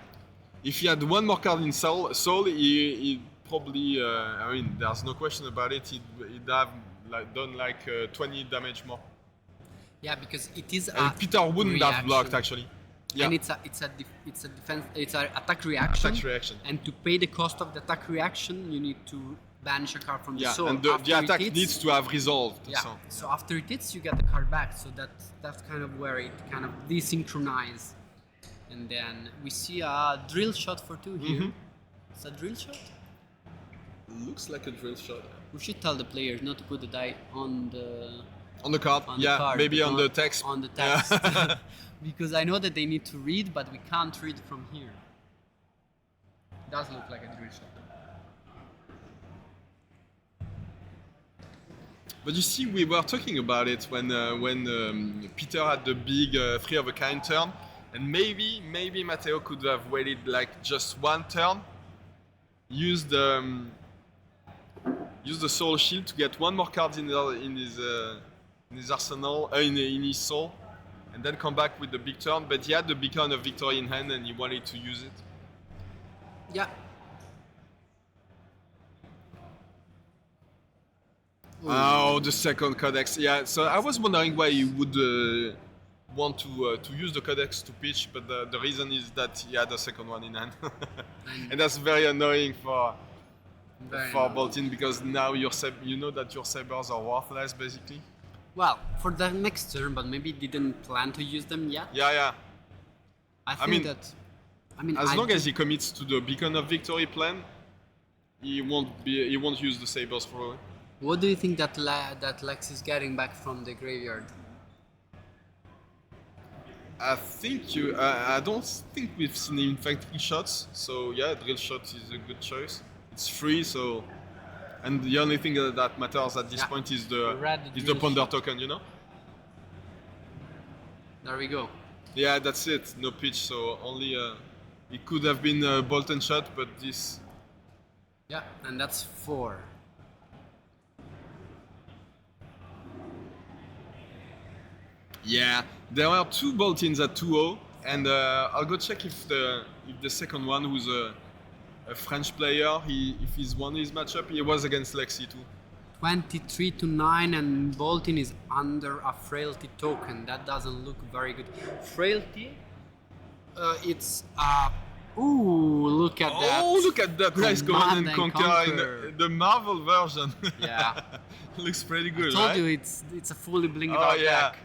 If he had one more card in soul, he probably. I mean, there's no question about it. He'd have done like 20 damage more. Yeah, because it is and Peter wouldn't have blocked actually. Yeah. And it's a defense. It's an attack reaction. Attack reaction. And to pay the cost of the attack reaction, you need to banish a card from the soul. And the attack needs to have resolved. Yeah. So after it hits, you get the card back. So that's kind of where it kind of desynchronizes. And then we see a drill shot for 2 here. It's a drill shot? Looks like a drill shot. We should tell the players not to put the die on the card. Maybe on the text. On the text. Because I know that they need to read, but we can't read from here. It does look like a drill shot. But you see, we were talking about it when Peter had the big 3 of a kind turn, and maybe Matteo could have waited like just one turn, use the soul shield to get one more card in his arsenal, in his soul, and then come back with the big turn. But he had the beacon of victory in hand, and he wanted to use it. Yeah. Oh, the second codex. Yeah, so I was wondering why you would want to use the codex to pitch, but the reason is that he had a second one in hand. And that's very annoying for Boltyn, because now you know that your sabers are worthless, basically. Well, for the next turn, but maybe didn't plan to use them yet. Yeah. I mean, as long as he commits to the beacon of victory plan, he won't use the sabers for it. What do you think that Lex is getting back from the graveyard? I think I don't think we've seen infecting shots, so yeah, drill shot is a good choice. It's free, so, and the only thing that matters at this point is the ponder token, you know. There we go. Yeah, that's it. No pitch, so only it could have been a Boltyn shot, but this. Yeah, and that's 4. Yeah, there are 2 Boltyns at 2-0, and I'll go check if the second one, who's a French player, if he's won his matchup. He was against Lexi too. 23-9, and Boltyn is under a frailty token. That doesn't look very good. Frailty? It's ooh, look at that. Oh, look at that. Nice Command and Conquer in the Marvel version. Yeah. Looks pretty good, I told right? you it's a fully blinged out deck.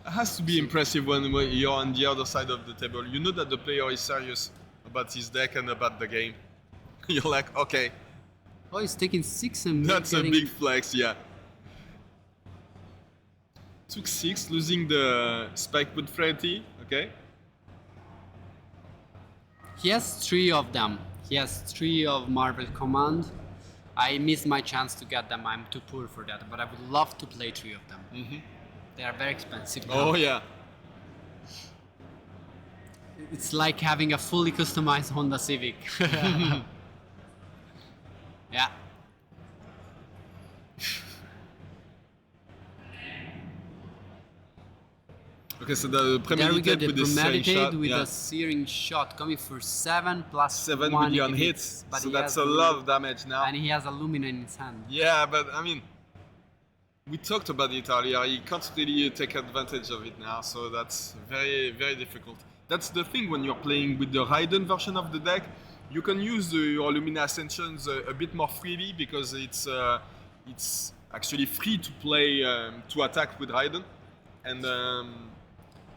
It has to be impressive when you're on the other side of the table. You know that the player is serious about his deck and about the game. You're like, okay. Oh, he's taking 6 and that's a big flex, yeah. Took 6, losing the spike with frailty, okay. He has 3 of them. He has 3 of Marvel Command. I missed my chance to get them. I'm too poor for that, but I would love to play 3 of them. Mm-hmm. They are very expensive now. Oh yeah. It's like having a fully customized Honda Civic. Yeah. Okay, so the premeditate with the searing shot, with a searing shot coming for 7 plus 7 1 million hits. But so that's a lot of damage now. And he has a Lumina in his hand. Yeah, but I mean, we talked about it earlier. He can't really take advantage of it now, so that's very, very difficult. That's the thing when you're playing with the Raiden version of the deck. You can use your Lumina Ascensions a bit more freely because it's actually free to play to attack with Raiden, and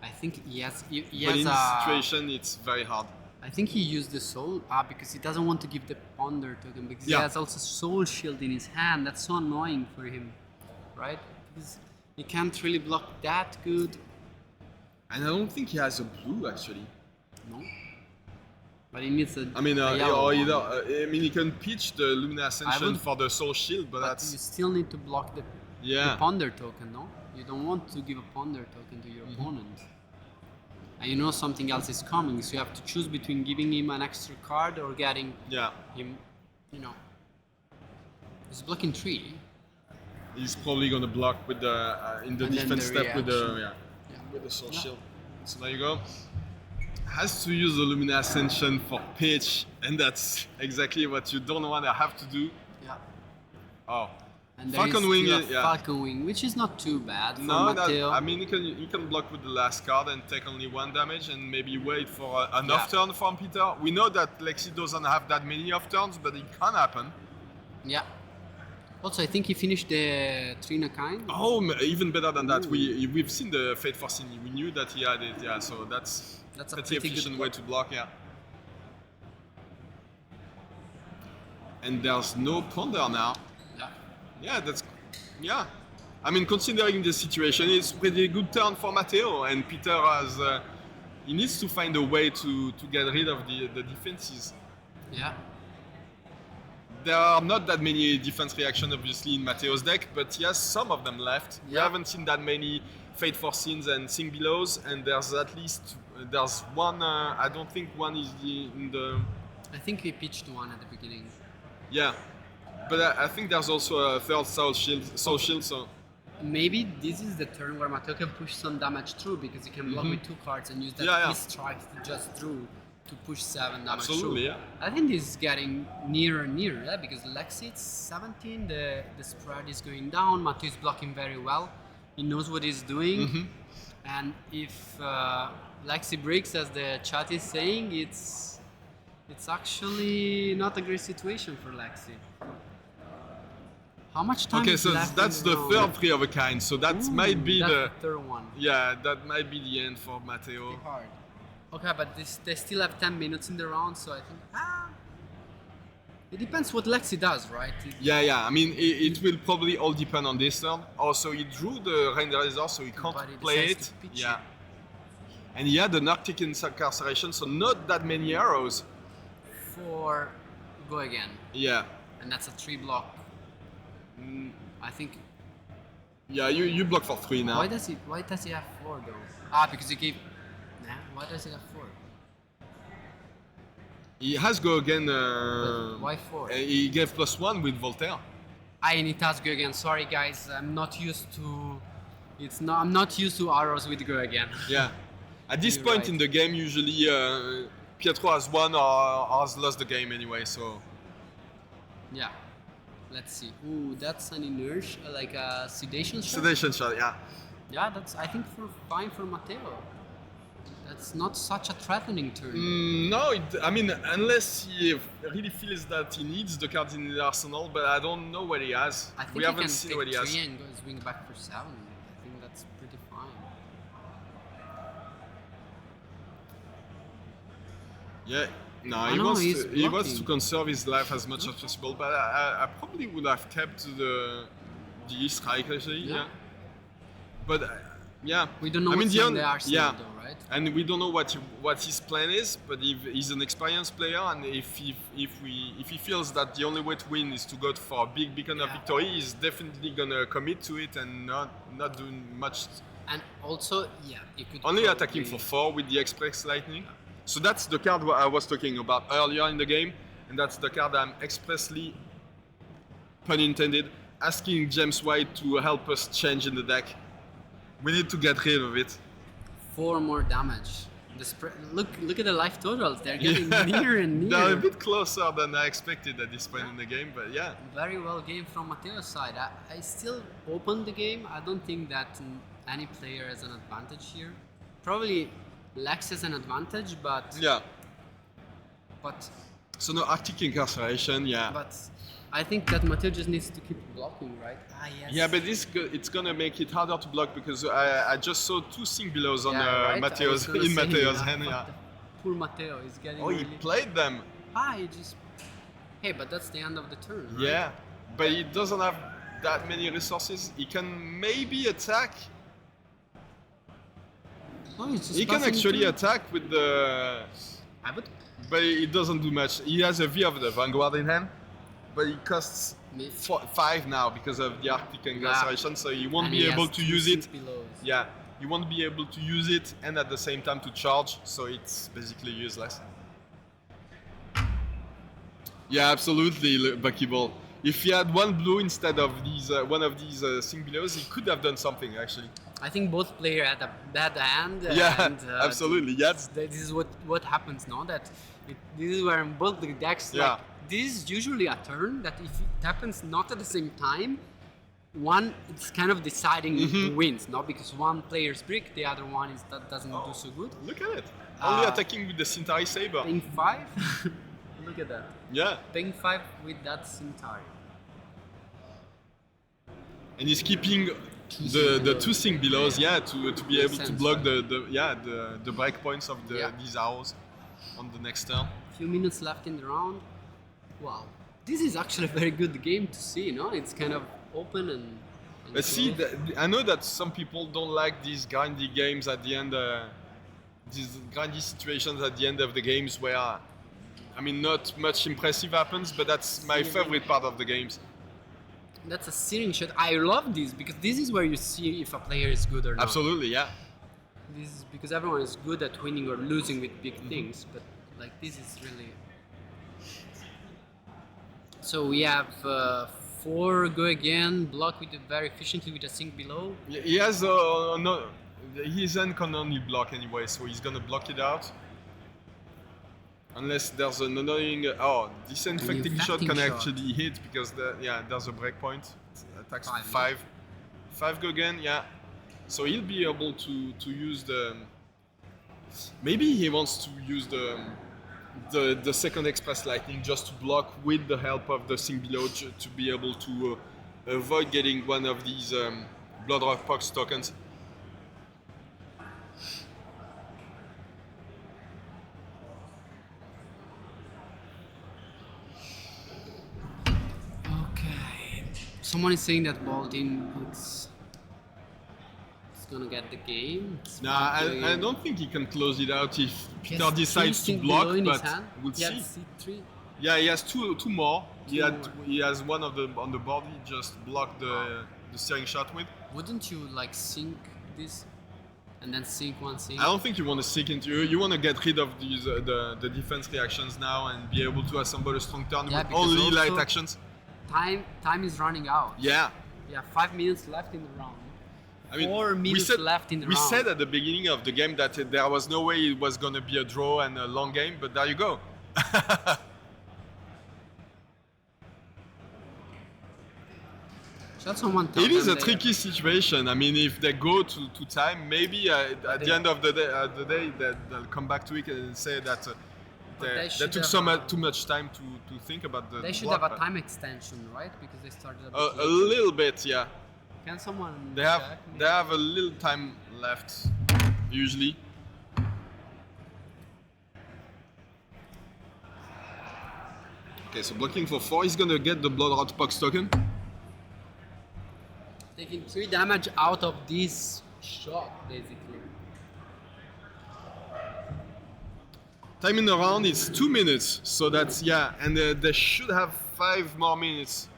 I think he has in this situation it's very hard. I think he used the soul because he doesn't want to give the ponder token because he has also soul shield in his hand. That's so annoying for him, right? Because he can't really block that good. And I don't think he has a blue actually. No. But he needs a. I mean, he can pitch the Lumina Ascension for the soul shield, but that's. You still need to block the Yeah. ponder token, no? You don't want to give a ponder token to your opponent. And you know something else is coming, so you have to choose between giving him an extra card or getting him, you know. He's blocking 3. He's probably gonna block with the in the And then defense the step with the with the soul shield. So there you go. Has to use the Lumina Ascension for pitch, and that's exactly what you don't want to have to do. Yeah. Oh. And there Falcon is Wing, still a yeah. Falcon Wing, which is not too bad for No, Matteo. I mean you can block with the last card and take only 1 damage and maybe wait for an off turn from Peter. We know that Lexi doesn't have that many off turns, but it can happen. Yeah. Also, I think he finished the 3 in a kind. Oh, even better than that. We've seen the Fate Forcing. We knew that he had it. Yeah, so that's a pretty efficient way to block. Yeah. And there's no ponder now. Yeah. Yeah. I mean, considering the situation, it's pretty good turn for Matteo, and Peter has. He needs to find a way to get rid of the defenses. Yeah. There are not that many defense reactions, obviously, in Matteo's deck, but he has some of them left. We haven't seen that many Fate Forcings and Sing Belows, and there's at least one. I don't think one is in the. I think we pitched one at the beginning. Yeah, but I think there's also a third Soul Shield. So maybe this is the turn where Matteo can push some damage through because he can block with 2 cards and use that strike he just drew to push 7 damage Absolutely, through. yeah. I think this is getting nearer and nearer, because Lexi it's 17, the spread is going down, Matteo is blocking very well, he knows what he's doing, and if Lexi breaks, as the chat is saying, it's actually not a great situation for Lexi. How much time is left? That's the third 3 of a kind, so that might be the third one. Yeah, that might be the end for Matteo. Pretty hard. Okay, but they still have 10 minutes in the round, so I think it depends what Lexi does, right? Yeah. I mean, it will probably all depend on this turn. Also, he drew the Renderizer, so he can't play it. Yeah. And he had an Arctic Incarceration, so not that many arrows. For go again. Yeah. And that's a 3 block. I think. Yeah, you block for 3 now. Why does he have 4 though? Because he gave. Why does he have 4? He has go again. Why 4? He gave +1 with Voltaire. And it has go again. Sorry guys, I'm not used to. I'm not used to arrows with go again. Yeah. At this point in the game, usually Pietro has won or has lost the game anyway. So. Yeah. Let's see. Ooh, that's an inertia, like a sedation shot. Sedation shot, yeah. Yeah, that's I think fine for Matteo. That's not such a threatening turn. No, I mean, unless he really feels that he needs the cards in the arsenal, but I don't know what he has. I think we haven't seen what he has. He can take 3 and go swing back for 7. I think that's pretty fine. Yeah, no, he wants to conserve his life as much as possible, but I probably would have kept the strike actually. Yeah. But yeah, we don't know what's in the arsenal though, right? And we don't know what his plan is. But if he's an experienced player, and if he feels that the only way to win is to go for a big beacon of victory, he's definitely gonna commit to it and not doing much. And also, you could only attacking for 4 with the Express Lightning. So that's the card I was talking about earlier in the game, and that's the card I'm expressly, pun intended, asking James White to help us change in the deck. We need to get rid of it. 4 more damage. The spread. Look at the life totals. They're getting nearer and nearer. They're a bit closer than I expected at this point in the game, but yeah. Very well game from Matteo's side. I still open the game. I don't think that any player has an advantage here. Probably Lex has an advantage, but yeah. But so no Arctic Incarceration, yeah. But I think that Matteo just needs to keep blocking, right? Yes. Yeah, but it's gonna make it harder to block because I just saw 2 Sing Belows on Matteo's hand. Yeah. Poor Matteo is getting. Oh, he played them. He just. Hey, but that's the end of the turn. Right? Yeah, but he doesn't have that many resources. He can maybe attack. Oh, he can actually attack with the. I would. But it doesn't do much. He has a V of the Vanguard in hand, but it costs Maybe. 5 now because of the Arctic incarceration, so he won't And be he able has to two use it. sink belows. Yeah, you won't be able to use it and at the same time to charge, so it's basically useless. Yeah, absolutely, Buckyball. If he had one blue instead of these one of these sink belows, he could have done something actually. I think both players had a bad hand. Yeah, and, absolutely. Yes. This is what happens now. This is where in both the decks. Yeah. Like, this is usually a turn that if it happens not at the same time, one it's kind of deciding who wins. Not because one player's brick, the other one is that doesn't do so good. Look at it. Only attacking with the Centauri Saber. Paying 5. Look at that. Yeah. Paying 5 with that Centauri. And he's keeping the two sink belows, yeah, to be able to block the breakpoints of these arrows on the next turn. Few minutes left in the round. Wow, this is actually a very good game to see. No, it's kind of open and. But see, I know that some people don't like these grindy games at the end, these grindy situations at the end of the games where, I mean, not much impressive happens, but that's my favorite part of the games. That's a searing shot. I love this because this is where you see if a player is good or not. Absolutely, yeah. This is because everyone is good at winning or losing with big things, but like this is really. So we have 4 go again, block with very efficiently with a sink below. He has his hand can only block anyway, so he's gonna block it out. Unless there's an annoying... this infecting shot can actually hit because there's a breakpoint. It attacks 5. 5 go again, yeah. So he'll be able to use the... Maybe he wants to use the second Express Lightning just to block with the help of the sink below to be able to avoid getting one of these Blood Rock Pox tokens. Someone is saying that Boltyn is gonna get the game. Nah, I don't think he can close it out if Peter decides to block, but we'll see. C3. Yeah, he has two more. He has one of the on the board. He just blocked the steering shot with. Wouldn't you like sink this and then sink one sink? I don't think you want to sink into. You want to get rid of these the defense reactions now and be able to assemble a strong turn with only light actions. Time is running out. Yeah. Yeah, 5 minutes left in the round. I mean, 4 minutes left in the round. We said at the beginning of the game that there was no way it was going to be a draw and a long game, but there you go. It is a tricky situation. I mean, if they go to time, maybe at the end of the day, they'll come back to it and say that they took too much time to think about the. They should have a time extension, right? Because they started a little bit, yeah. Can someone? They have a little time left, usually. Okay, so blocking for 4, he's gonna get the Blood Rot Pox token. Taking 3 damage out of this shot, basically. Time in the round is 2 minutes, so that's, and they should have 5 more minutes.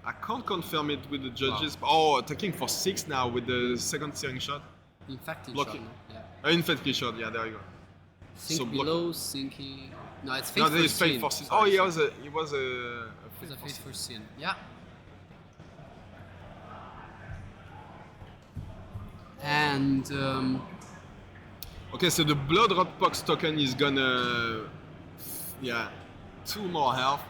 I can't confirm it with the judges. Wow. Oh, attacking for 6 now with the second searing shot. Infected blocking. Shot, yeah. Infected shot, yeah, there you go. Sink so below, sinky. No, it's fate no, for it's sin. Fate for sin. Oh, he was a fate for sin. Yeah. And okay, so the Blood Rot Pox token is gonna 2 more health.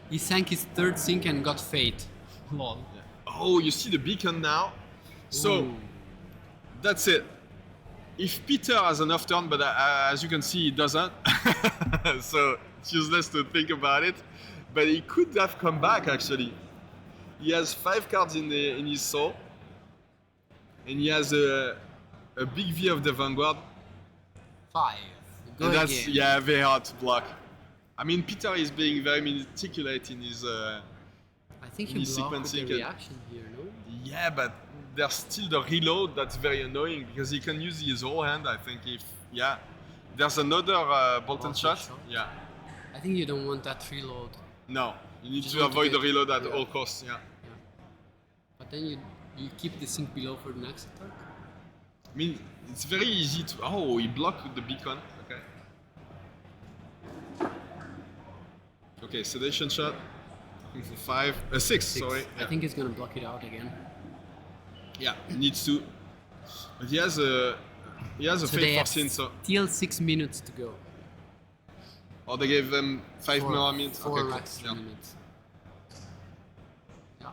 He sank his 3rd sink and got fate. Lol. Yeah. Oh, you see the beacon now? So that's it. If Peter has an off turn, but as you can see, he doesn't. So it's useless to think about it. But he could have come back actually. He has 5 cards in his soul. And he has a big V of the Vanguard. 5. Go and that's again. Very hard to block. I mean, Peter is being very meticulous in his I think he blocked the reaction here, no? Yeah, but there's still the reload that's very annoying because he can use his whole hand. I think if there's another Boltyn shot. Yeah. I think you don't want that reload. No, you need Just to want to avoid the get- reload at yeah. all costs. Yeah. But then you keep the sync below for the next attack. I mean, it's very easy to. Oh, he blocked with the beacon. Okay. Okay, sedation shot. Six. Sorry. I think he's gonna block it out again. Yeah, needs to. But he has a So fate they for have sin, so. still 6 minutes to go. Or they gave them 5 more minutes. Four Okay, cool. extra Yeah. minutes. Yeah.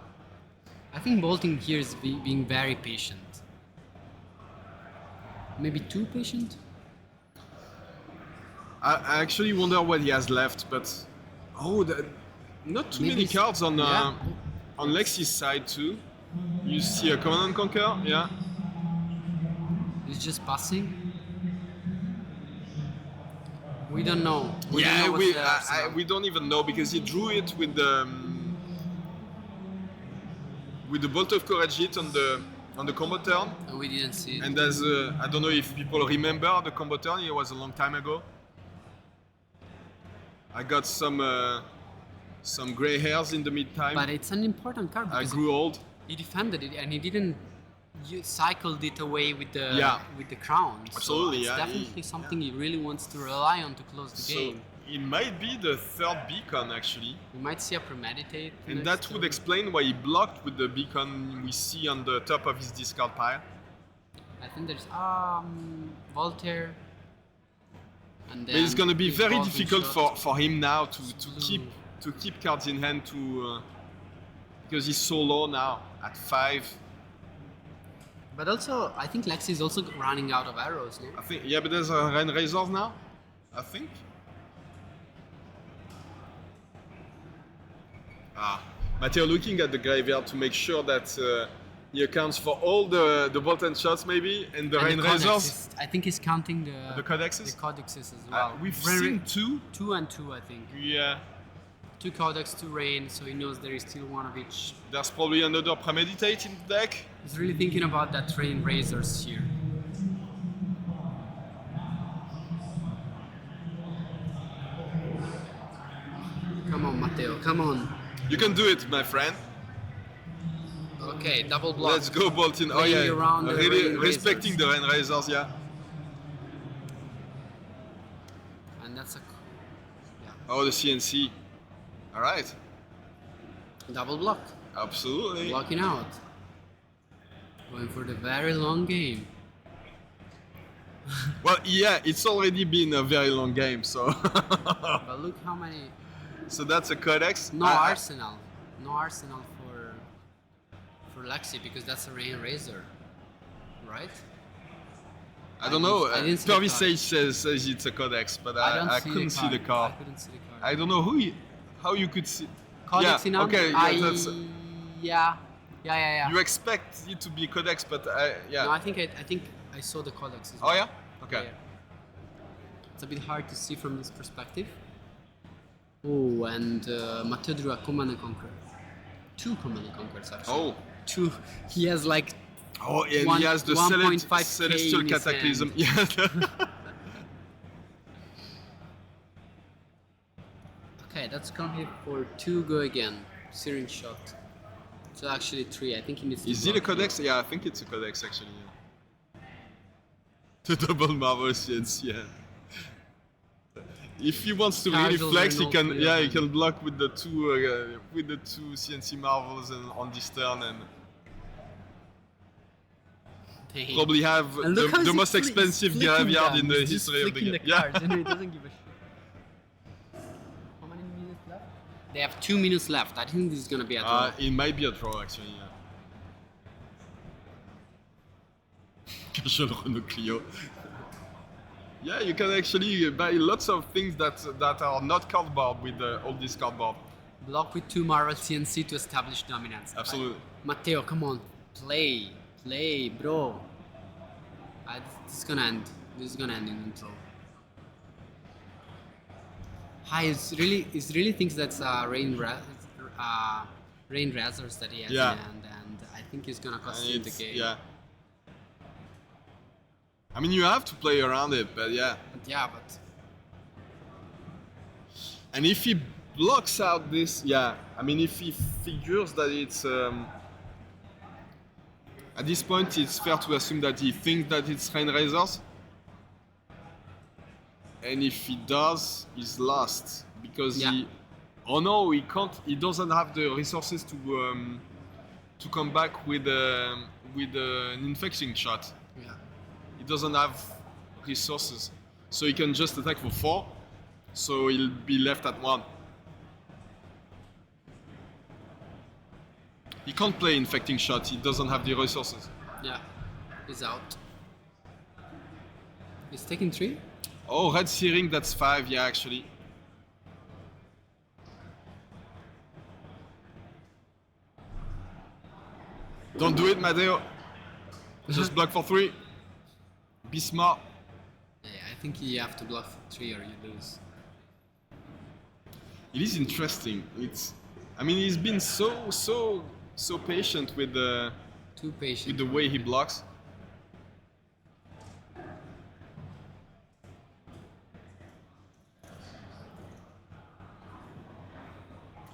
I think Boltyn here is being very patient. Maybe too patient? I actually wonder what he has left, but not too Maybe many cards on yeah. on Lexi's side too. You see a Command and Conquer, yeah. He's just passing. We don't know. We don't Yeah, know what's the arsenal. we don't even know because he drew it with the Bolt of Courage hit on the combo turn. And we didn't see it. And as I don't know if people remember the combo turn, it was a long time ago. I got some gray hairs in the meantime. But it's an important card I because grew old. he defended it and he didn't cycled it away with the crown. So Absolutely, it's yeah. definitely something he really wants to rely on to close the game. So it might be the third beacon actually. We might see a premeditate. And next that turn. would explain why he blocked with the beacon we see on the top of his discard pile. I think there's Voltaire. And But it's gonna be his very Boltyn difficult shot. for him now Blue. to keep cards in hand because he's so low now at 5. But also, I think Lexi is also running out of arrows, no? I think but there's a Rain Razors now. I think. Matteo looking at the graveyard to make sure that he accounts for all the Boltyn shots maybe and the And Rain the codex Razors. is- I think he's counting The codexes? The codexes as well. We've Rain- seen 2. 2 and 2, I think. Yeah. 2 codex, 2 rain, so he knows there is still one of each. There's probably another Premeditate in the deck. He's really thinking about that rain razors here. Come on, Matteo, come on. You can do it, my friend. Okay, double block. Let's go, Boltyn. Oh Playing yeah, around the really Rain respecting Razors. the Rain Razors, yeah. And that's a Oh, the CNC. All right, double block. absolutely. Blocking out. Going for the very long game. Well, yeah, it's already been a very long game, so. But look how many. So that's a Codex. No arsenal. No arsenal for Lexi because that's a rain razor. Right? I don't know. I didn't see the Pervy card. Sage says it's a Codex, but don't I couldn't see the card. I couldn't see the card. I don't know how you could see. Codex in hand? okay, yeah, that's. Yeah. You expect it to be Codex, but yeah. No, I think I saw the codex as well. Oh yeah. Okay. Yeah. It's a bit hard to see from this perspective. Oh, and Matteo drew a Command and Conquer. 2 Command and Conquers actually. Oh. 2. He has like. Oh, and One- he has the 1.5K Celestial in his Cataclysm. hand. Yeah. Okay, that's come here for 2 go again. Syringe shot. So actually 3. I think he needs to. Is it a block Codex? Yeah, I think it's a Codex actually. Yeah. The double Marvel Science, yeah. If he wants to really Casual flex, he Renault can. player. Yeah, he can block with the two CNC Marvels and on this turn and Dang. probably have And look how the he's most expensive graveyard in the He's just history of the flicking game. cards, and he doesn't give a shit. How many minutes left? They have 2 minutes left. I think this is gonna be a draw. It might be a draw actually. Yeah. Casual Renault Clio. Yeah, you can actually buy lots of things that are not cardboard with all this cardboard. Block with 2 Marvel CNC to establish dominance. Absolutely. Matteo, come on, play, bro. This is gonna end. This is gonna end in a draw. Hi, he really thinks that's rain razors that he has Yeah. in hand, and I think he's gonna cost And him the it's- game. Yeah. I mean, you have to play around it, but yeah. But yeah, but And if he blocks out this, yeah. I mean, if he figures that it's at this point, it's fair to assume that he thinks that it's Rain Razors. And if he does, he's lost because Yeah. oh no, he can't. He doesn't have the resources to come back with an infecting shot. Yeah. He doesn't have resources, so he can just attack for 4. So he'll be left at 1. He can't play infecting shot. He doesn't have the resources. Yeah. He's out. He's taking 3. Oh, red searing, that's 5. Yeah, actually. Don't do it, Matteo. Just block for 3. Be smart. Yeah, I think you have to block for 3 or you lose. It is interesting. I mean, he's been so patient with Too patient. the way he blocks.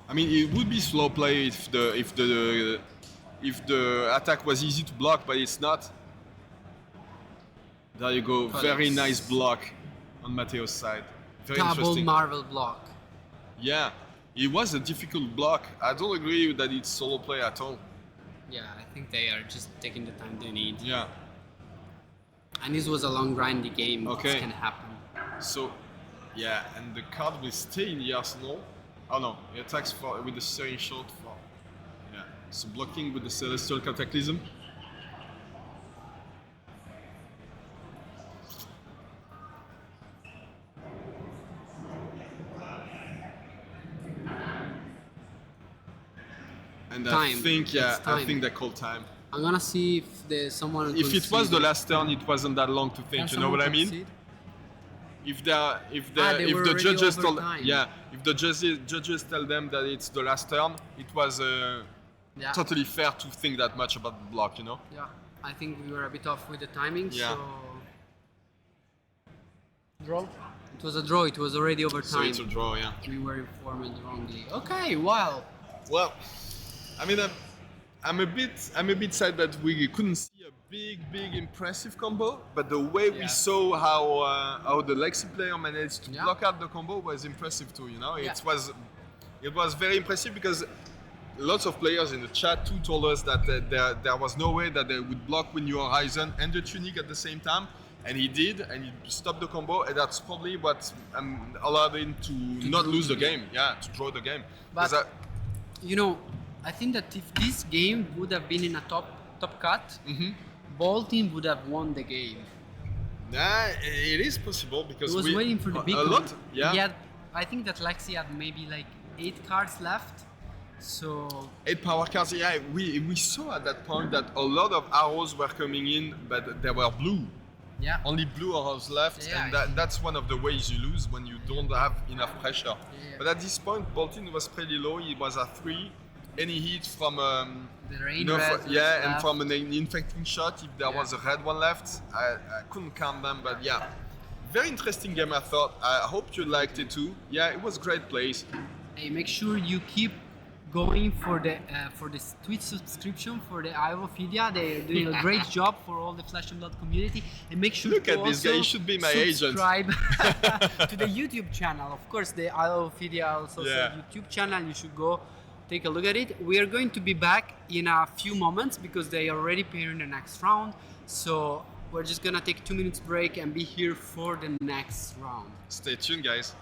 I mean, it would be slow play if the attack was easy to block, but it's not. There you go. But Very it's- nice block on Matteo's side. Very Double interesting. Marvel block. Yeah, it was a difficult block. I don't agree that it's solo play at all. Yeah, I think they are just taking the time they need. Yeah. And this was a long grindy game. Okay. This can happen. So, yeah, and the card will stay in the arsenal. Oh no, he attacks with the Searing Shot for. Yeah, so blocking with the Celestial Cataclysm. And I Time. think, It's I time. think they called time. I'm gonna see if there's someone. If it was the last turn, it wasn't that long to think. You know what I mean? If they the were already judges over told, time. yeah, if the judges tell them that it's the last turn, it was Yeah. totally fair to think that much about the block, you know? Yeah. I think we were a bit off with the timing. Yeah. So. Draw. It was a draw. It was already over So time. it's a draw, yeah. We were informed wrongly. Okay. Well. Well, I mean, I'm a bit sad that we couldn't see a big impressive combo, but the way we Yeah. saw how the Lexi player managed to Yeah. block out the combo was impressive too. You know, Yeah. it was very impressive because lots of players in the chat too told us that there was no way that they would block with New Horizon and the Tunic at the same time. And he did, and he stopped the combo, and that's probably what allowed him to not draw lose the the game. Yeah, to draw the game. But 'Cause you know, I think that if this game would have been in a top cut, Boltyn would have won the game. yeah, it is possible because He was we waiting for the big a one. lot. Yeah, He had, I think that Lexi had maybe like 8 cards left. So 8 power cards. Yeah, we saw at that point that a lot of arrows were coming in, but they were blue. yeah. Only blue arrows left, Yeah, and I think- that's one of the ways you lose when you don't have enough pressure. Yeah. But at this point, Boltyn was pretty low. He was at 3. Any hit from The rain you know, red yeah, and left. from an infecting shot, if there Yeah. was a red one left, I couldn't count them. But yeah, very interesting game. I thought. I hope you liked it too. Yeah, it was great plays. Hey, make sure you keep going for the Twitch subscription for the Irophilia. They're doing a great job for all the Flesh and Blood community. And make sure Look to at this guy, also he should be my agent. subscribe to the YouTube channel. Of course, the Irophilia also has Yeah. a YouTube channel. You should go take a look at it. We are going to be back in a few moments because they are already preparing the next round. So we're just gonna take 2 minutes break and be here for the next round. Stay tuned, guys.